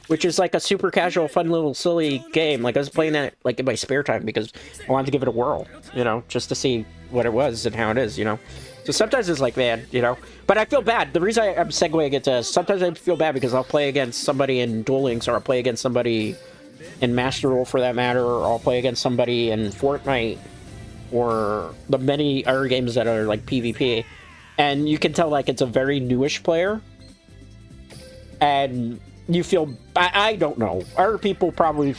which is, like, a super casual, fun little silly game. Like, I was playing that, like, in my spare time because I wanted to give it a whirl, you know, just to see what it was and how it is, you know? So sometimes it's like, man, you know, but I feel bad. The reason I'm segueing it to sometimes I feel bad because I'll play against somebody in Duel Links, or I'll play against somebody in Master Duel for that matter, or I'll play against somebody in Fortnite, or the many other games that are like PvP, and you can tell like it's a very newish player, and you feel, I don't know, other people probably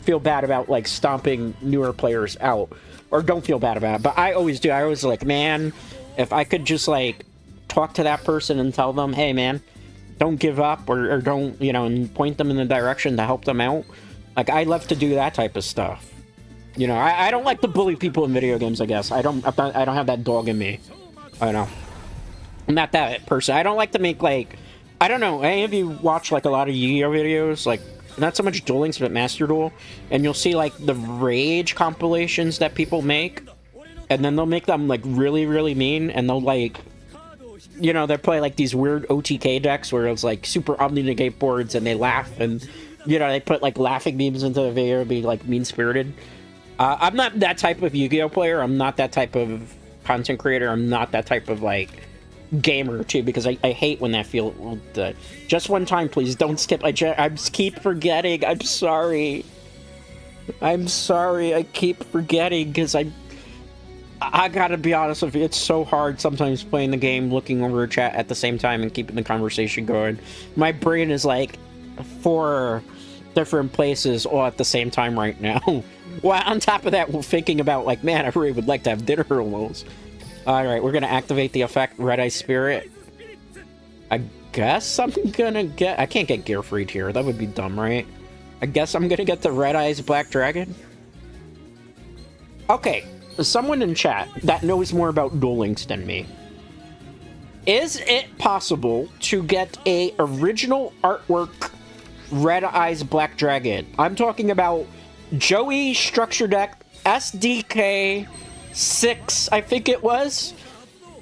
feel bad about like stomping newer players out, or don't feel bad about it, but I always do. I always like, man, if I could just, like, talk to that person and tell them, hey, man, don't give up, or don't, you know, and point them in the direction to help them out. Like, I love to do that type of stuff. You know, I don't like to bully people in video games, I guess. I don't have that dog in me. I don't know. I'm not that person. I don't like to make, like, I don't know, any of you watch, like, a lot of Yu-Gi-Oh videos? Like, not so much Duel Links, but Master Duel. And you'll see, like, the rage compilations that people make. And then they'll make them, like, really, really mean, and they'll, like, you know, they'll play, like, these weird OTK decks where it's, like, super omni-negate boards, and they laugh, and, you know, they put, like, laughing memes into the video to be, like, mean-spirited. I'm not that type of Yu-Gi-Oh player. I'm not that type of content creator. I'm not that type of, like, gamer, too, because I hate when that feels... just one time, please, don't skip. I keep forgetting. I'm sorry. I keep forgetting, because I gotta be honest with you, it's so hard sometimes playing the game, looking over a chat at the same time and keeping the conversation going. My brain is like 4 different places all at the same time right now. Well, on top of that, we're thinking about like, man, I really would like to have dinner almost. Alright, we're gonna activate the effect Red Eye Spirit. I guess I'm gonna get... I can't get Gear Freed here, that would be dumb, right? I guess I'm gonna get the Red Eyes Black Dragon. Okay. Someone in chat that knows more about Duel Links than me. Is it possible to get a original artwork Red Eyes Black Dragon? I'm talking about Joey Structure Deck SDK 6, I think it was.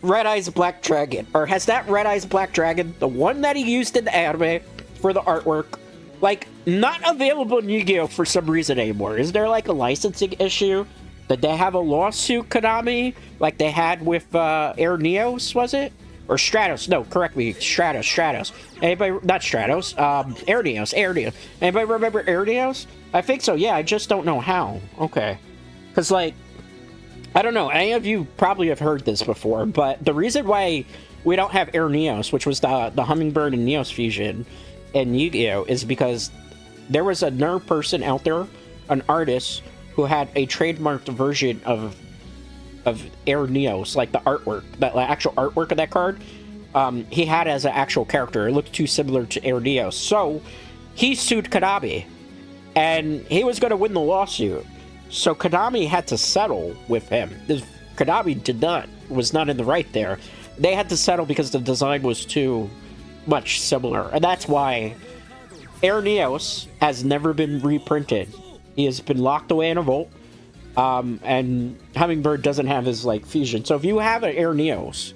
Red Eyes Black Dragon. Or has that Red Eyes Black Dragon, the one that he used in the anime for the artwork, like, not available in Yu-Gi-Oh! For some reason anymore? Is there like a licensing issue? Did they have a lawsuit, Konami, like they had with Air Neos, was it? Or Stratos? No, correct me. Stratos. Anybody? Not Stratos. Air Neos. Anybody remember Air Neos? I think so, yeah. I just don't know how. Okay. Because, like, I don't know. Any of you probably have heard this before, but the reason why we don't have Air Neos, which was the Hummingbird and Neos fusion in Yu-Gi-Oh! Is because there was another person out there, an artist, who had a trademarked version of Air Neos, like the artwork, that actual artwork of that card. He had as an actual character. It looked too similar to Air Neos. So he sued Konami, and he was going to win the lawsuit. So Konami had to settle with him. Konami was not in the right there. They had to settle because the design was too much similar, and that's why Air Neos has never been reprinted. He has been locked away in a vault, and Hummingbird doesn't have his, like, fusion. So if you have an Air Neos,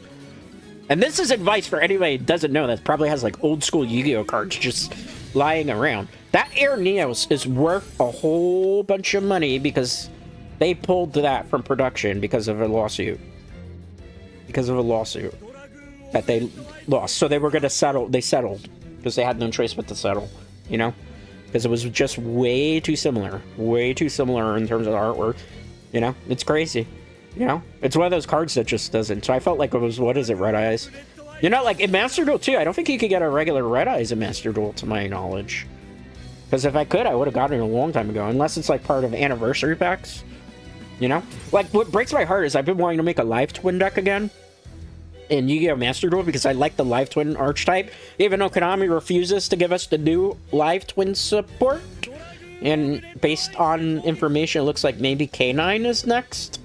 and this is advice for anybody who doesn't know that probably has, like, old-school Yu-Gi-Oh! Cards just lying around. That Air Neos is worth a whole bunch of money because they pulled that from production because of a lawsuit. That they lost. So they were going to settle. They settled because they had no choice but to settle, you know? Because it was just way too similar in terms of the artwork, you know? It's crazy, you know? It's one of those cards that just doesn't. So I felt like it was, what is it, Red Eyes? You know, like in Master Duel 2, I don't think you could get a regular Red Eyes in Master Duel, to my knowledge. Because if I could, I would have gotten it a long time ago. Unless it's like part of anniversary packs. You know? Like, what breaks my heart is I've been wanting to make a live twin deck again in Yu-Gi-Oh! Master Duel because I like the live twin archetype. Even though Konami refuses to give us the new live twin support. And based on information, it looks like maybe K9 is next.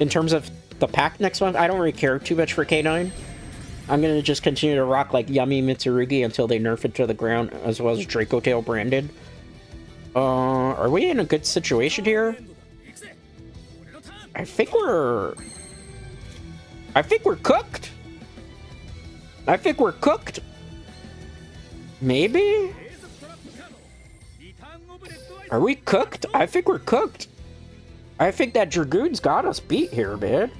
In terms of the pack next month. I don't really care too much for K9. I'm going to just continue to rock like Yummy Mitsurugi until they nerf it to the ground, as well as Draco Tail branded. Are we in a good situation here? I think we're cooked. I think we're cooked. Maybe? Are we cooked? I think we're cooked. I think that Dragoon's got us beat here, man.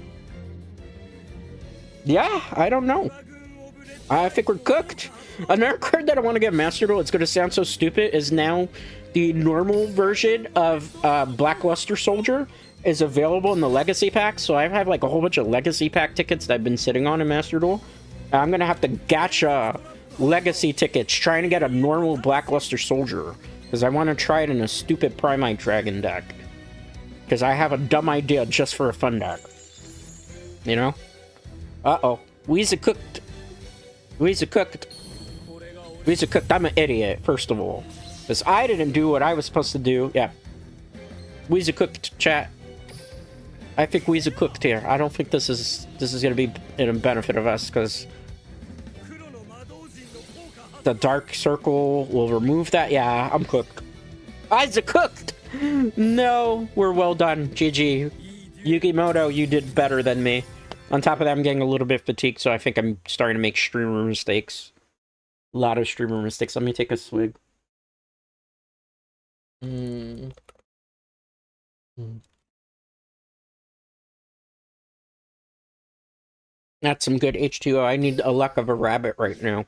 Yeah, I don't know. I think we're cooked. Another card that I want to get Master Duel, it's going to sound so stupid, is now the normal version of Blackluster Soldier is available in the Legacy Pack. So I have like a whole bunch of Legacy Pack tickets that I've been sitting on in Master Duel. I'm going to have to gacha Legacy tickets trying to get a normal Blackluster Soldier. Because I want to try it in a stupid Primite Dragon deck. Because I have a dumb idea just for a fun deck. You know? Uh-oh. Weezy cooked. Weezy cooked. Weezy cooked. I'm an idiot, first of all. Because I didn't do what I was supposed to do. Yeah. Weezy cooked, chat. I think Weezy cooked here. I don't think this is going to be in a benefit of us, because the Dark Circle will remove that. Yeah, I'm cooked. Eyes are cooked! No, we're well done. GG. Yugimoto, you did better than me. On top of that, I'm getting a little bit fatigued, so I think I'm starting to make streamer mistakes. A lot of streamer mistakes. Let me take a swig. That's some good H2O. I need a luck of a rabbit right now.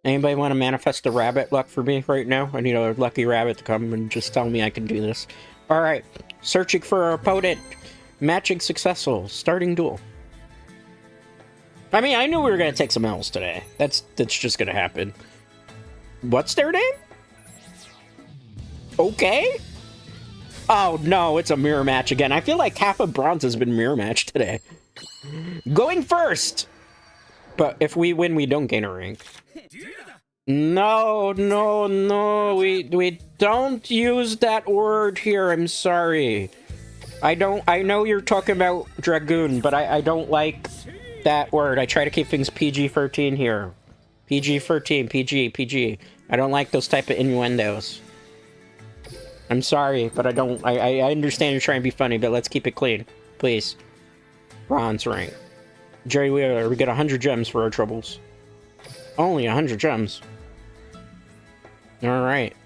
Anybody want to manifest a rabbit luck for me right now? I need a lucky rabbit to come and just tell me I can do this. Alright. Searching for our opponent. Matching successful. Starting duel. I mean, I knew we were going to take some L's today. That's just going to happen. What's their name? Okay. Oh, no, it's a mirror match again. I feel like half of bronze has been mirror match today. Going first! But if we win, we don't gain a rank. No, no, no. We don't use that word here. I'm sorry. I know you're talking about Dragoon, but I don't like that word. I try to keep things PG-13 here. PG-13, PG. I don't like those type of innuendos. I'm sorry, but I don't... I understand you're trying to be funny, but let's keep it clean. Please. Bronze rank. Jerry Wheeler, we get 100 gems for our troubles. Only 100 gems. Alright.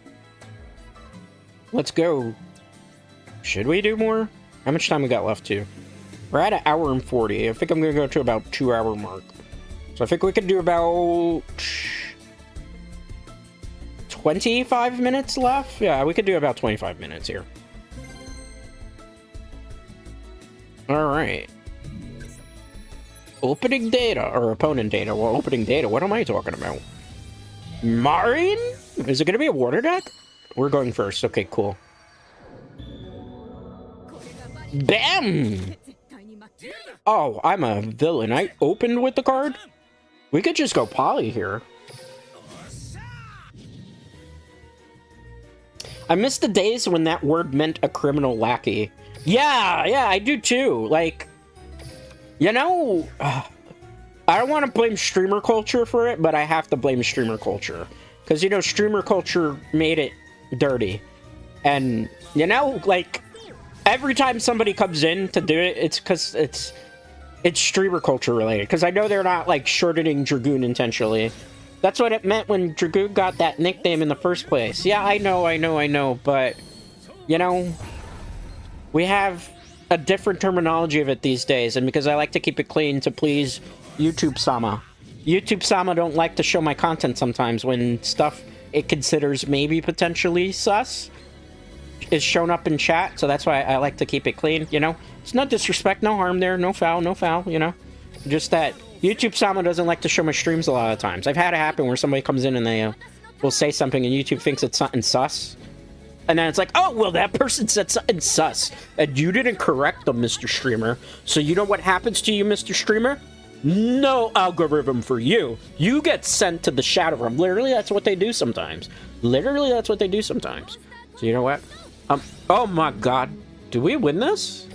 Let's go. Should we do more? How much time we got left to? We're at 1 hour and 40. I think I'm going to go to about 2 hour mark. So I think we could do about 25 minutes left? Yeah, we could do about 25 minutes here. Alright. Opening data, or opponent data. Well, opening data, what am I talking about? Marin? Is it going to be a water deck? We're going first. Okay, cool. Bam! Oh, I'm a villain. I opened with the card? We could just go poly here. I miss the days when that word meant a criminal lackey. Yeah, I do too. Like, you know, I don't want to blame streamer culture for it, but I have to blame streamer culture. Because, you know, streamer culture made it dirty. And, you know, like, every time somebody comes in to do it, it's because it's streamer culture related. Because I know they're not, like, shortening Dragoon intentionally. That's what it meant when Dragoon got that nickname in the first place. Yeah, I know, but, you know, we have a different terminology of it these days, and because I like to keep it clean to please YouTube-sama. YouTube-sama don't like to show my content sometimes when stuff it considers maybe potentially sus is shown up in chat, so that's why I like to keep it clean, you know? It's no disrespect, no harm there, no foul, you know? Just that YouTube-sama doesn't like to show my streams a lot of times. I've had it happen where somebody comes in and will say something and YouTube thinks it's something sus. And then it's like, oh, well, that person said something sus. And you didn't correct them, Mr. Streamer. So you know what happens to you, Mr. Streamer? No algorithm for you. You get sent to the shadow realm. Literally, that's what they do sometimes. Literally, that's what they do sometimes. So you know what? Oh my god. Do we win this?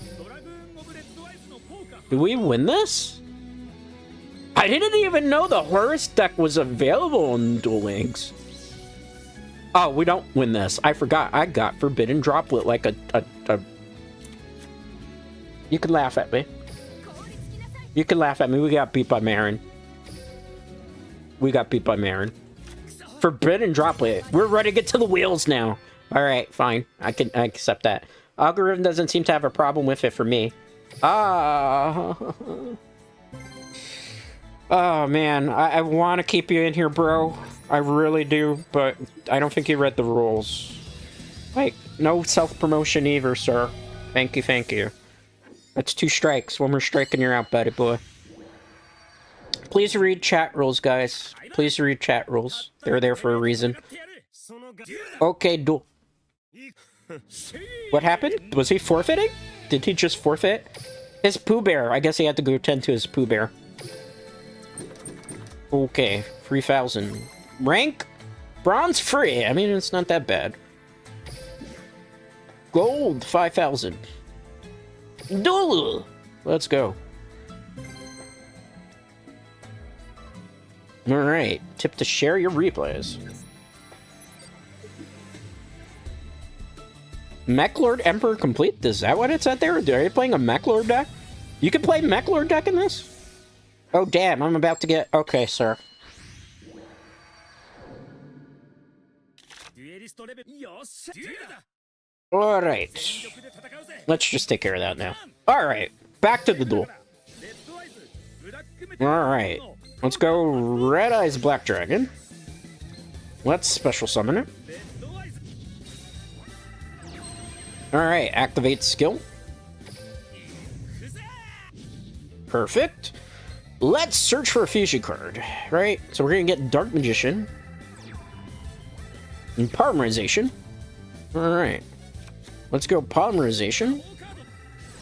Do we win this? I didn't even know the Horus deck was available in Duel Links. Oh, we don't win this. I forgot. I got Forbidden Droplet like a... You can laugh at me. You can laugh at me. We got beat by Marin. We got beat by Marin. Forbidden Droplet. We're ready to get to the wheels now. Alright, fine. I accept that. Algorithm doesn't seem to have a problem with it for me. Oh man, I want to keep you in here, bro. I really do, but I don't think you read the rules. Like, no self-promotion either, sir. Thank you, thank you. That's 2 strikes. 1 more strike and you're out, buddy boy. Please read chat rules, guys. Please read chat rules. They're there for a reason. Okay, duel. What happened? Was he forfeiting? Did he just forfeit? His Pooh Bear. I guess he had to go tend to his Pooh Bear. Okay, 3,000. Rank? Bronze free. I mean, it's not that bad. Gold, 5,000. Duel! Let's go. Alright. Tip to share your replays. Mechlord Emperor complete? Is that what it said there? Are you playing a Mechlord deck? You can play Mechlord deck in this? Oh, damn. I'm about to get... Okay, sir. Alright. Let's just take care of that now. Alright. Back to the duel. Alright. Let's go Red Eyes Black Dragon. Let's special summon it. Alright, activate skill. Perfect. Let's search for a fusion card, right? So we're gonna get Dark Magician. And Polymerization. Alright. Let's go Polymerization.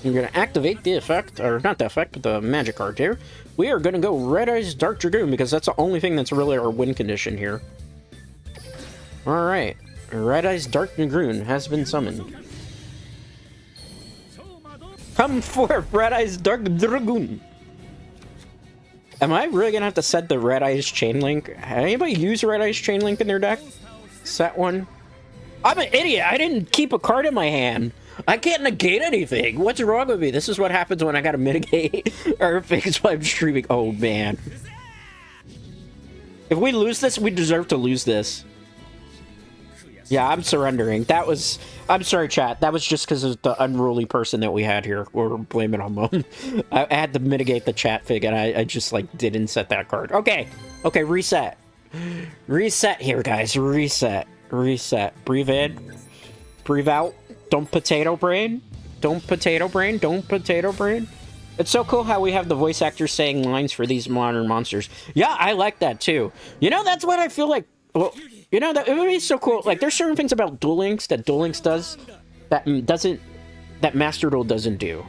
We're gonna activate the effect, or not the effect, but the magic card here. We are gonna go Red Eyes Dark Dragoon, because that's the only thing that's really our win condition here. Alright. Red Eyes Dark Dragoon has been summoned. Come forth, Red Eyes Dark Dragoon. Am I really gonna have to set the Red Eyes Chain Link? Anybody use Red Eyes Chain Link in their deck? Set one. I'm an idiot. I didn't keep a card in my hand. I can't negate anything. What's wrong with me? This is what happens when I gotta mitigate or fix while I'm streaming. Oh man. If we lose this, we deserve to lose this. Yeah, I'm surrendering. That was... I'm sorry, chat. That was just because of the unruly person that we had here. We're blaming on them. I had to mitigate the chat fig, and I just, like, didn't set that card. Okay. Okay, reset. Reset here, guys. Reset. Reset. Breathe in. Breathe out. Don't potato brain. Don't potato brain. Don't potato brain. It's so cool how we have the voice actors saying lines for these modern monsters. Yeah, I like that, too. You know, that's what I feel like... Well, you know, that it would be so cool. Like, there's certain things about Duel Links that Duel Links does that Master Duel doesn't do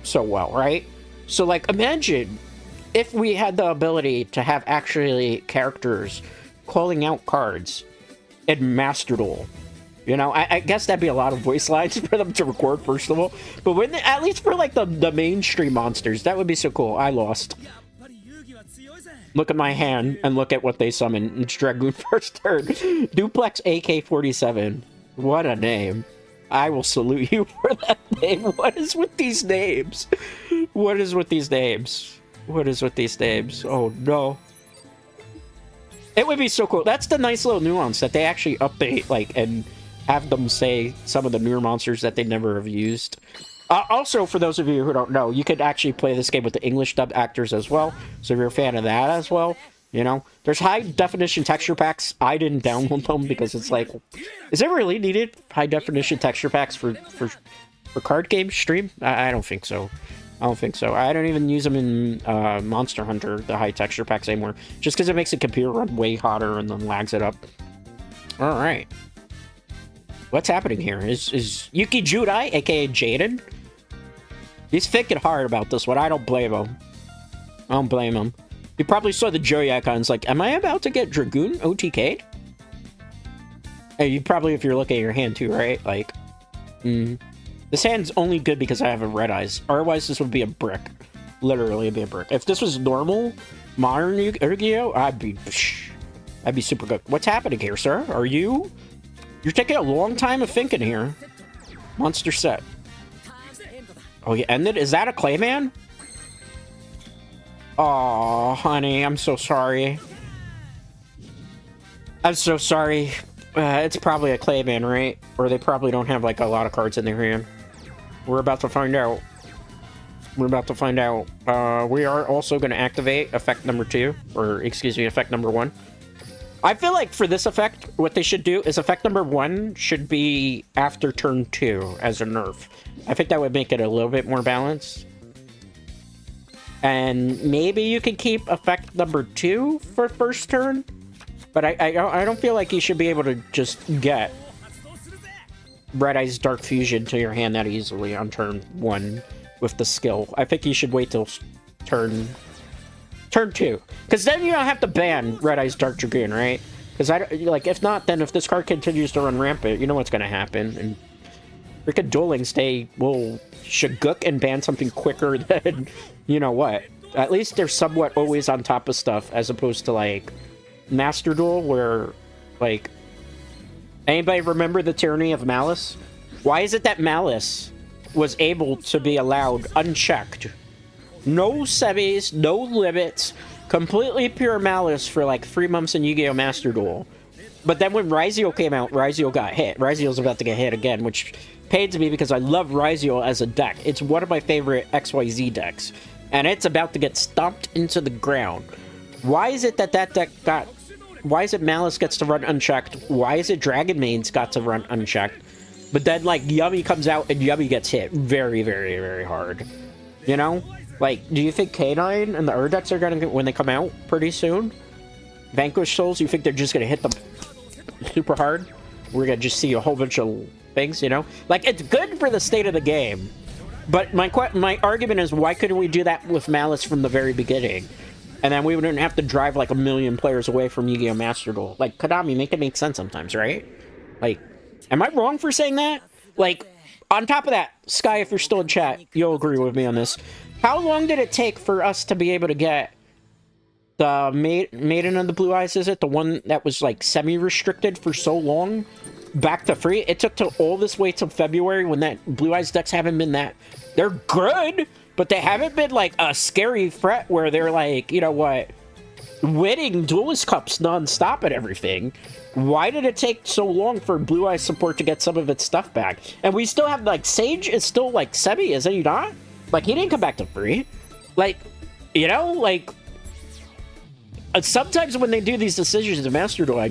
so well, right? So, like, imagine if we had the ability to have actually characters calling out cards in Master Duel. You know, I guess that'd be a lot of voice lines for them to record, first of all. But when at least for, like, the mainstream monsters, that would be so cool. I lost. Look at my hand and look at what they summon. It's Dragoon first turn. Duplex AK-47. What a name. I will salute you for that name. What is with these names? What is with these names? What is with these names? Oh no. It would be so cool. That's the nice little nuance that they actually update, like, and have them say some of the newer monsters that they never have used. Also, for those of you who don't know, you could actually play this game with the English dub actors as well. So if you're a fan of that as well, you know. There's high-definition texture packs. I didn't download them because it's like... Is it really needed? High-definition texture packs for card game stream? I don't think so. I don't think so. I don't even use them in Monster Hunter, the high texture packs anymore. Just because it makes the computer run way hotter and then lags it up. All right. What's happening here? Is Yuki Judai, aka Jaden? He's thinking hard about this one. I don't blame him. I don't blame him. He probably saw the Joey icons like, am I about to get Dragoon OTK'd? Hey, you probably, if you're looking at your hand too, right? Like, this hand's only good because I have a red eyes. Otherwise, this would be a brick. Literally, it'd be a brick. If this was normal, modern Yu-Gi-Oh, I'd be super good. What's happening here, sir? You're taking a long time of thinking here. Monster set. Oh, you ended? Is that a Clayman? Oh, honey, I'm so sorry. I'm so sorry. It's probably a Clayman, right? Or they probably don't have, like, a lot of cards in their hand. We're about to find out. We're about to find out. We are also going to activate effect number 2. Or, excuse me, effect number 1. I feel like for this effect, what they should do is effect number 1 should be after turn 2 as a nerf. I think that would make it a little bit more balanced. And maybe you can keep effect number 2 for first turn. But I don't feel like you should be able to just get Red Eyes Dark Fusion to your hand that easily on turn 1 with the skill. I think you should wait till turn 2. Because then you don't have to ban Red Eyes Dark Dragoon, right? Because like, if not, then if this card continues to run rampant, you know what's going to happen. And freaking Duel Links, they will shagook and ban something quicker than, you know what. At least they're somewhat always on top of stuff, as opposed to, like, Master Duel, where, like, anybody remember the tyranny of Malice? Why is it that Malice was able to be allowed unchecked? No semis, no limits, completely pure Malice for like 3 months in Yu-Gi-Oh! Master Duel. But then when Ryzio came out, Ryzio got hit. Ryzio's about to get hit again, which pains me because I love Ryzio as a deck. It's one of my favorite XYZ decks. And it's about to get stomped into the ground. Why is it that deck got... Why is it Malice gets to run unchecked? Why is it Dragon Main's got to run unchecked? But then, like, Yummy comes out and Yummy gets hit very, very, very hard. You know? Like, do you think K9 and the Urdex are gonna, when they come out pretty soon? Vanquish Souls, you think they're just gonna hit them super hard? We're gonna just see a whole bunch of things, you know? Like, it's good for the state of the game. But my argument is, why couldn't we do that with Malice from the very beginning? And then we wouldn't have to drive like 1 million players away from Yu-Gi-Oh! Master Duel. Like, Konami, make it make sense sometimes, right? Like, am I wrong for saying that? Like, on top of that, Sky, if you're still in chat, you'll agree with me on this. How long did it take for us to be able to get the Maiden of the Blue Eyes, is it? The one that was, like, semi-restricted for so long? Back to free? It took till all this way till February when that Blue Eyes decks haven't been that... They're good! But they haven't been, like, a scary threat where they're, like, you know what, winning Duelist Cups non-stop and everything. Why did it take so long for Blue Eyes support to get some of its stuff back? And we still have, like, Sage is still, like, semi, isn't he not? Like, he didn't come back to free. Like, you know, like, sometimes when they do these decisions in Master Duel,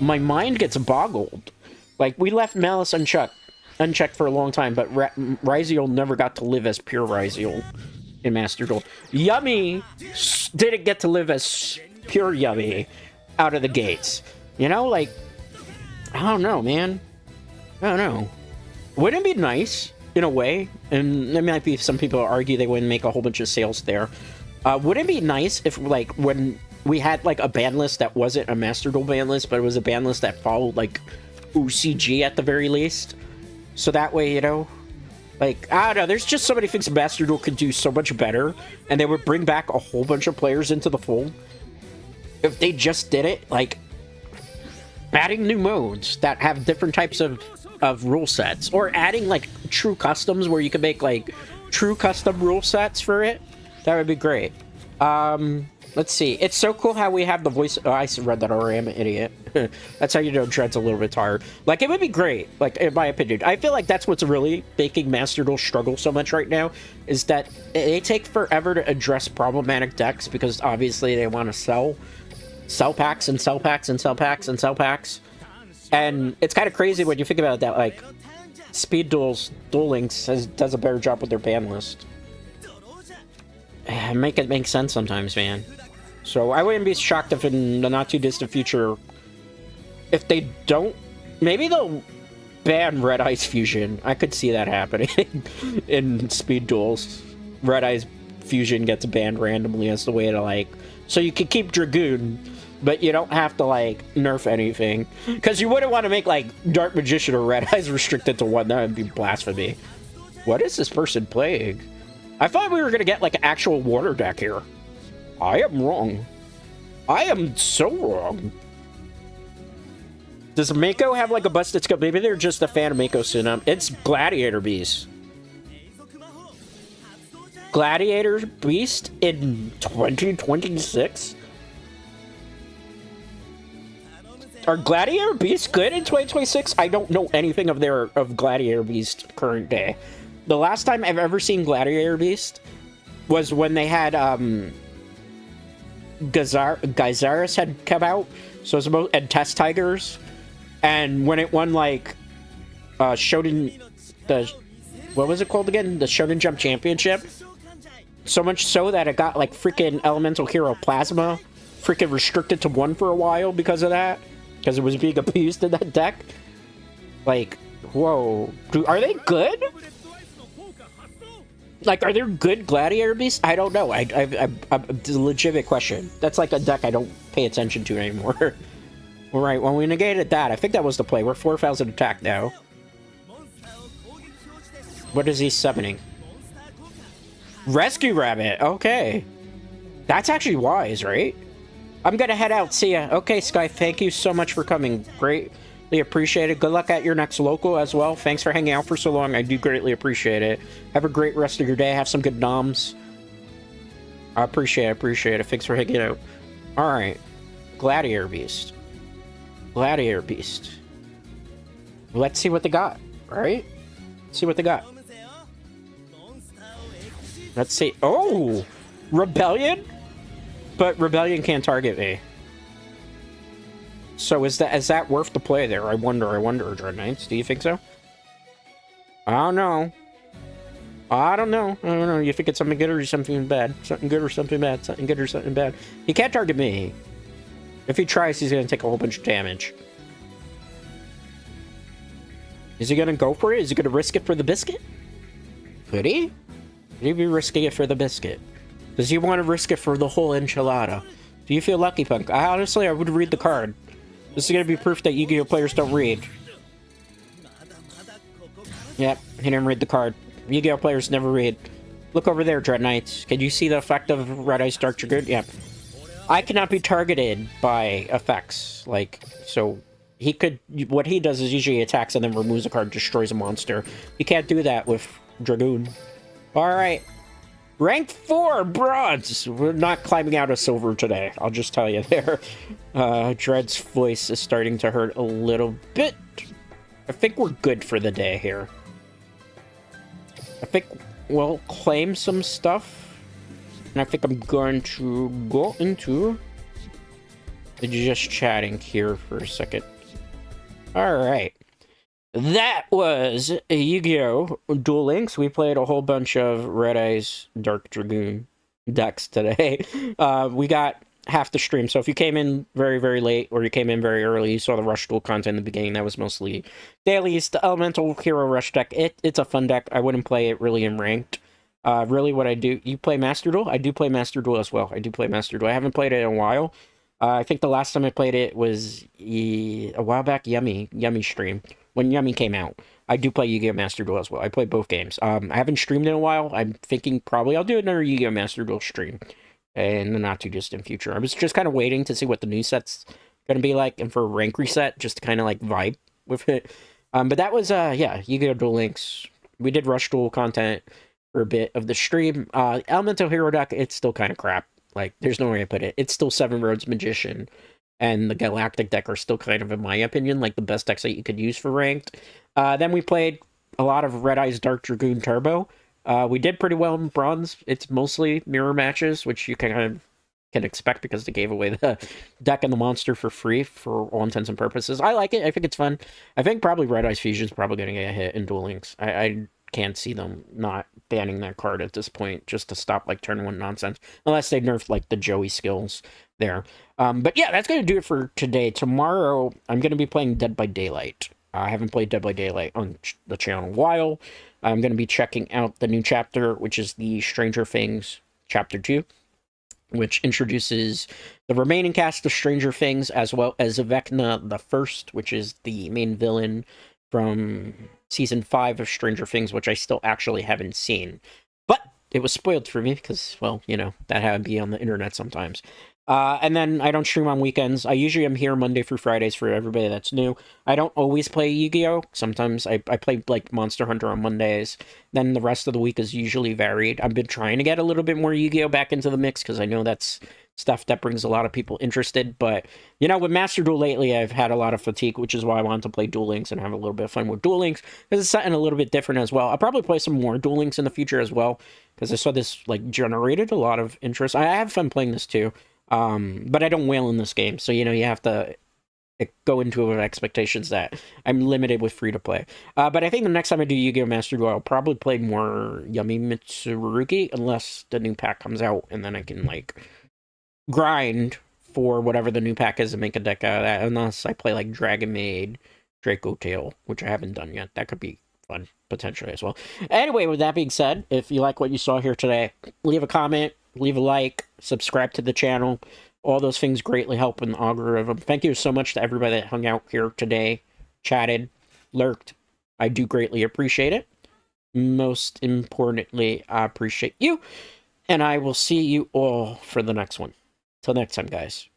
my mind gets boggled. Like, we left Malice unchecked for a long time, but Ryziel never got to live as pure Ryziel in Master Duel. Yummy didn't get to live as pure Yummy out of the gates. You know, like, I don't know, man. I don't know. Wouldn't it be nice, in a way, and there might be some people who argue they wouldn't make a whole bunch of sales there. Wouldn't it be nice if, like, when we had, like, a ban list that wasn't a Master Duel ban list, but it was a ban list that followed, like, OCG at the very least? So that way, you know, like, I don't know, there's just so many things Master Duel could do so much better, and they would bring back a whole bunch of players into the fold. If they just did it, like, adding new modes that have different types of rule sets, or adding, like, true customs where you can make, like, true custom rule sets for it, that would be great. Let's see. It's so cool how we have the voice... Oh, I read that already. I'm an idiot. That's how you know Dread's a little bit tired. Like, it would be great, like, in my opinion. I feel like that's what's really making Master Duel struggle so much right now, is that they take forever to address problematic decks, because obviously they want to sell packs and sell packs and sell packs and sell packs. And it's kind of crazy when you think about that, like, Speed Duel Links does a better job with their ban list. Make it make sense sometimes, man. So I wouldn't be shocked if in the not too distant future If they don't, maybe they'll ban Red Eyes Fusion. I could see that happening in speed duels. Red Eyes Fusion gets banned randomly as the way to, like, so you can keep Dragoon, but you don't have to, like, nerf anything. Because you wouldn't want to make, like, Dark Magician or Red Eyes restricted to one. That would be blasphemy. What is this person playing? I thought we were going to get, like, an actual water deck here. I am wrong. I am so wrong. Does Mako have, like, a busted scope? Maybe they're just a fan of Mako Sunum. It's Gladiator Beast. Gladiator Beast in 2026? Are Gladiator Beasts good in 2026? I don't know anything of Gladiator Beast current day. The last time I've ever seen Gladiator Beast was when they had Gyzaris had come out, so it's about, and Test Tigers, and when it won, like, Shonen, what was it called again? The Shonen Jump Championship. So much so that it got, like, freaking Elemental Hero Plasma freaking restricted to 1 for a while because of that. Because it was being abused in that deck. Like, whoa. Are they good? Like, are there good Gladiator Beasts? I don't know. It's a legitimate question. That's like a deck I don't pay attention to anymore. Alright, well, we negated that. I think that was the play. We're 4,000 attack now. What is he summoning? Rescue Rabbit. Okay. That's actually wise, right? I'm gonna head out. See ya. Okay, Sky, thank you so much for coming. Greatly appreciate it. Good luck at your next local as well. Thanks for hanging out for so long. I do greatly appreciate it. Have a great rest of your day. Have some good noms. I appreciate it. Thanks for hanging out. Alright. Gladiator Beast. Gladiator Beast. Let's see what they got. Alright? Let's see what they got. Let's see. Oh! Rebellion? But Rebellion can't target me. So is that worth the play there? I wonder, Dreadknights. Do you think so? I don't know. You think it's something good or something bad? Something good or something bad? Something good or something bad? He can't target me. If he tries, he's gonna take a whole bunch of damage. Is he gonna go for it? Is he gonna risk it for the biscuit? Could he? Could he be risking it for the biscuit? Does he want to risk it for the whole enchilada? Do you feel lucky, Punk? Honestly, I would read the card. This is going to be proof that Yu-Gi-Oh players don't read. Yep, he didn't read the card. Yu-Gi-Oh players never read. Look over there, Dreadknights. Can you see the effect of Red Eyes Dark Dragoon? Yep. I cannot be targeted by effects. Like, so he could... What he does is usually attacks and then removes a card, destroys a monster. You can't do that with Dragoon. Alright. Rank 4, bronze! We're not climbing out of silver today. I'll just tell you there. Dread's voice is starting to hurt a little bit. I think we're good for the day here. I think we'll claim some stuff. And I think I'm going to go into... just chatting here for a second. Alright. That was Yu-Gi-Oh! Duel Links. We played a whole bunch of Red Eyes Dark Dragoon decks today. We got half the stream, so if you came in very, very late, or you came in very early, you saw the Rush Duel content in the beginning. That was mostly dailies. The Elemental Hero Rush deck, it's a fun deck. I wouldn't play it really in ranked. Really what I do... You play Master Duel? I do play Master Duel as well. I do play Master Duel. I haven't played it in a while. I think the last time I played it was a while back, Yummy stream. When Yummy came out. I do play Yu-Gi-Oh! Master Duel as well. I play both games. I haven't streamed in a while. I'm thinking probably I'll do another Yu-Gi-Oh! Master Duel stream in the not-too-distant future. I was just kind of waiting to see what the new set's going to be like, and for a rank reset, just to kind of, like, vibe with it. But that was, yeah, Yu-Gi-Oh! Duel Links. We did Rush Duel content for a bit of the stream. Elemental Hero deck, it's still kind of crap. Like, there's no way to put it. It's still Seven Roads Magician. And the Galactic deck are still kind of, in my opinion, like the best decks that you could use for ranked. Then we played a lot of Red Eyes Dark Dragoon Turbo. We did pretty well in bronze. It's mostly mirror matches, which you can expect because they gave away the deck and the monster for free for all intents and purposes. I like it. I think it's fun. I think probably Red Eyes Fusion's probably going to get a hit in Duel Links. I can't see them not banning that card at this point, just to stop like turn 1 nonsense, unless they nerf like the Joey skills there. But yeah, that's gonna do it for today. Tomorrow I'm gonna be playing Dead by Daylight. I haven't played Dead by Daylight on the channel in a while. I'm gonna be checking out the new chapter, which is the Stranger Things Chapter 2, which introduces the remaining cast of Stranger Things, as well as Vecna the First, which is the main villain from Season 5 of Stranger Things, which I still actually haven't seen. But it was spoiled for me, because, well, you know, that had to be on the internet sometimes. And then I don't stream on weekends. I usually am here Monday through Fridays for everybody that's new. I don't always play Yu-Gi-Oh! Sometimes I play, like, Monster Hunter on Mondays. Then the rest of the week is usually varied. I've been trying to get a little bit more Yu-Gi-Oh! Back into the mix, because I know that's stuff that brings a lot of people interested. But, you know, with Master Duel lately, I've had a lot of fatigue, which is why I wanted to play Duel Links and have a little bit of fun with Duel Links, because it's something a little bit different as well. I'll probably play some more Duel Links in the future as well, because I saw this, like, generated a lot of interest. I have fun playing this, too. But I don't whale in this game, so, you know, you have to go into it with expectations that I'm limited with free-to-play. But I think the next time I do Yu-Gi-Oh! Master Duel, I'll probably play more Yumi Mitsurugi, unless the new pack comes out, and then I can, like, grind for whatever the new pack is and make a deck out of that, unless I play, like, Dragon Maid, Draco Tail, which I haven't done yet. That could be fun, potentially, as well. Anyway, with that being said, if you like what you saw here today, leave a comment, leave a like, subscribe to the channel. All those things greatly help in the algorithm. Thank you so much to everybody that hung out here today, chatted, lurked. I do greatly appreciate it. Most importantly, I appreciate you. And I will see you all for the next one. Till next time, guys.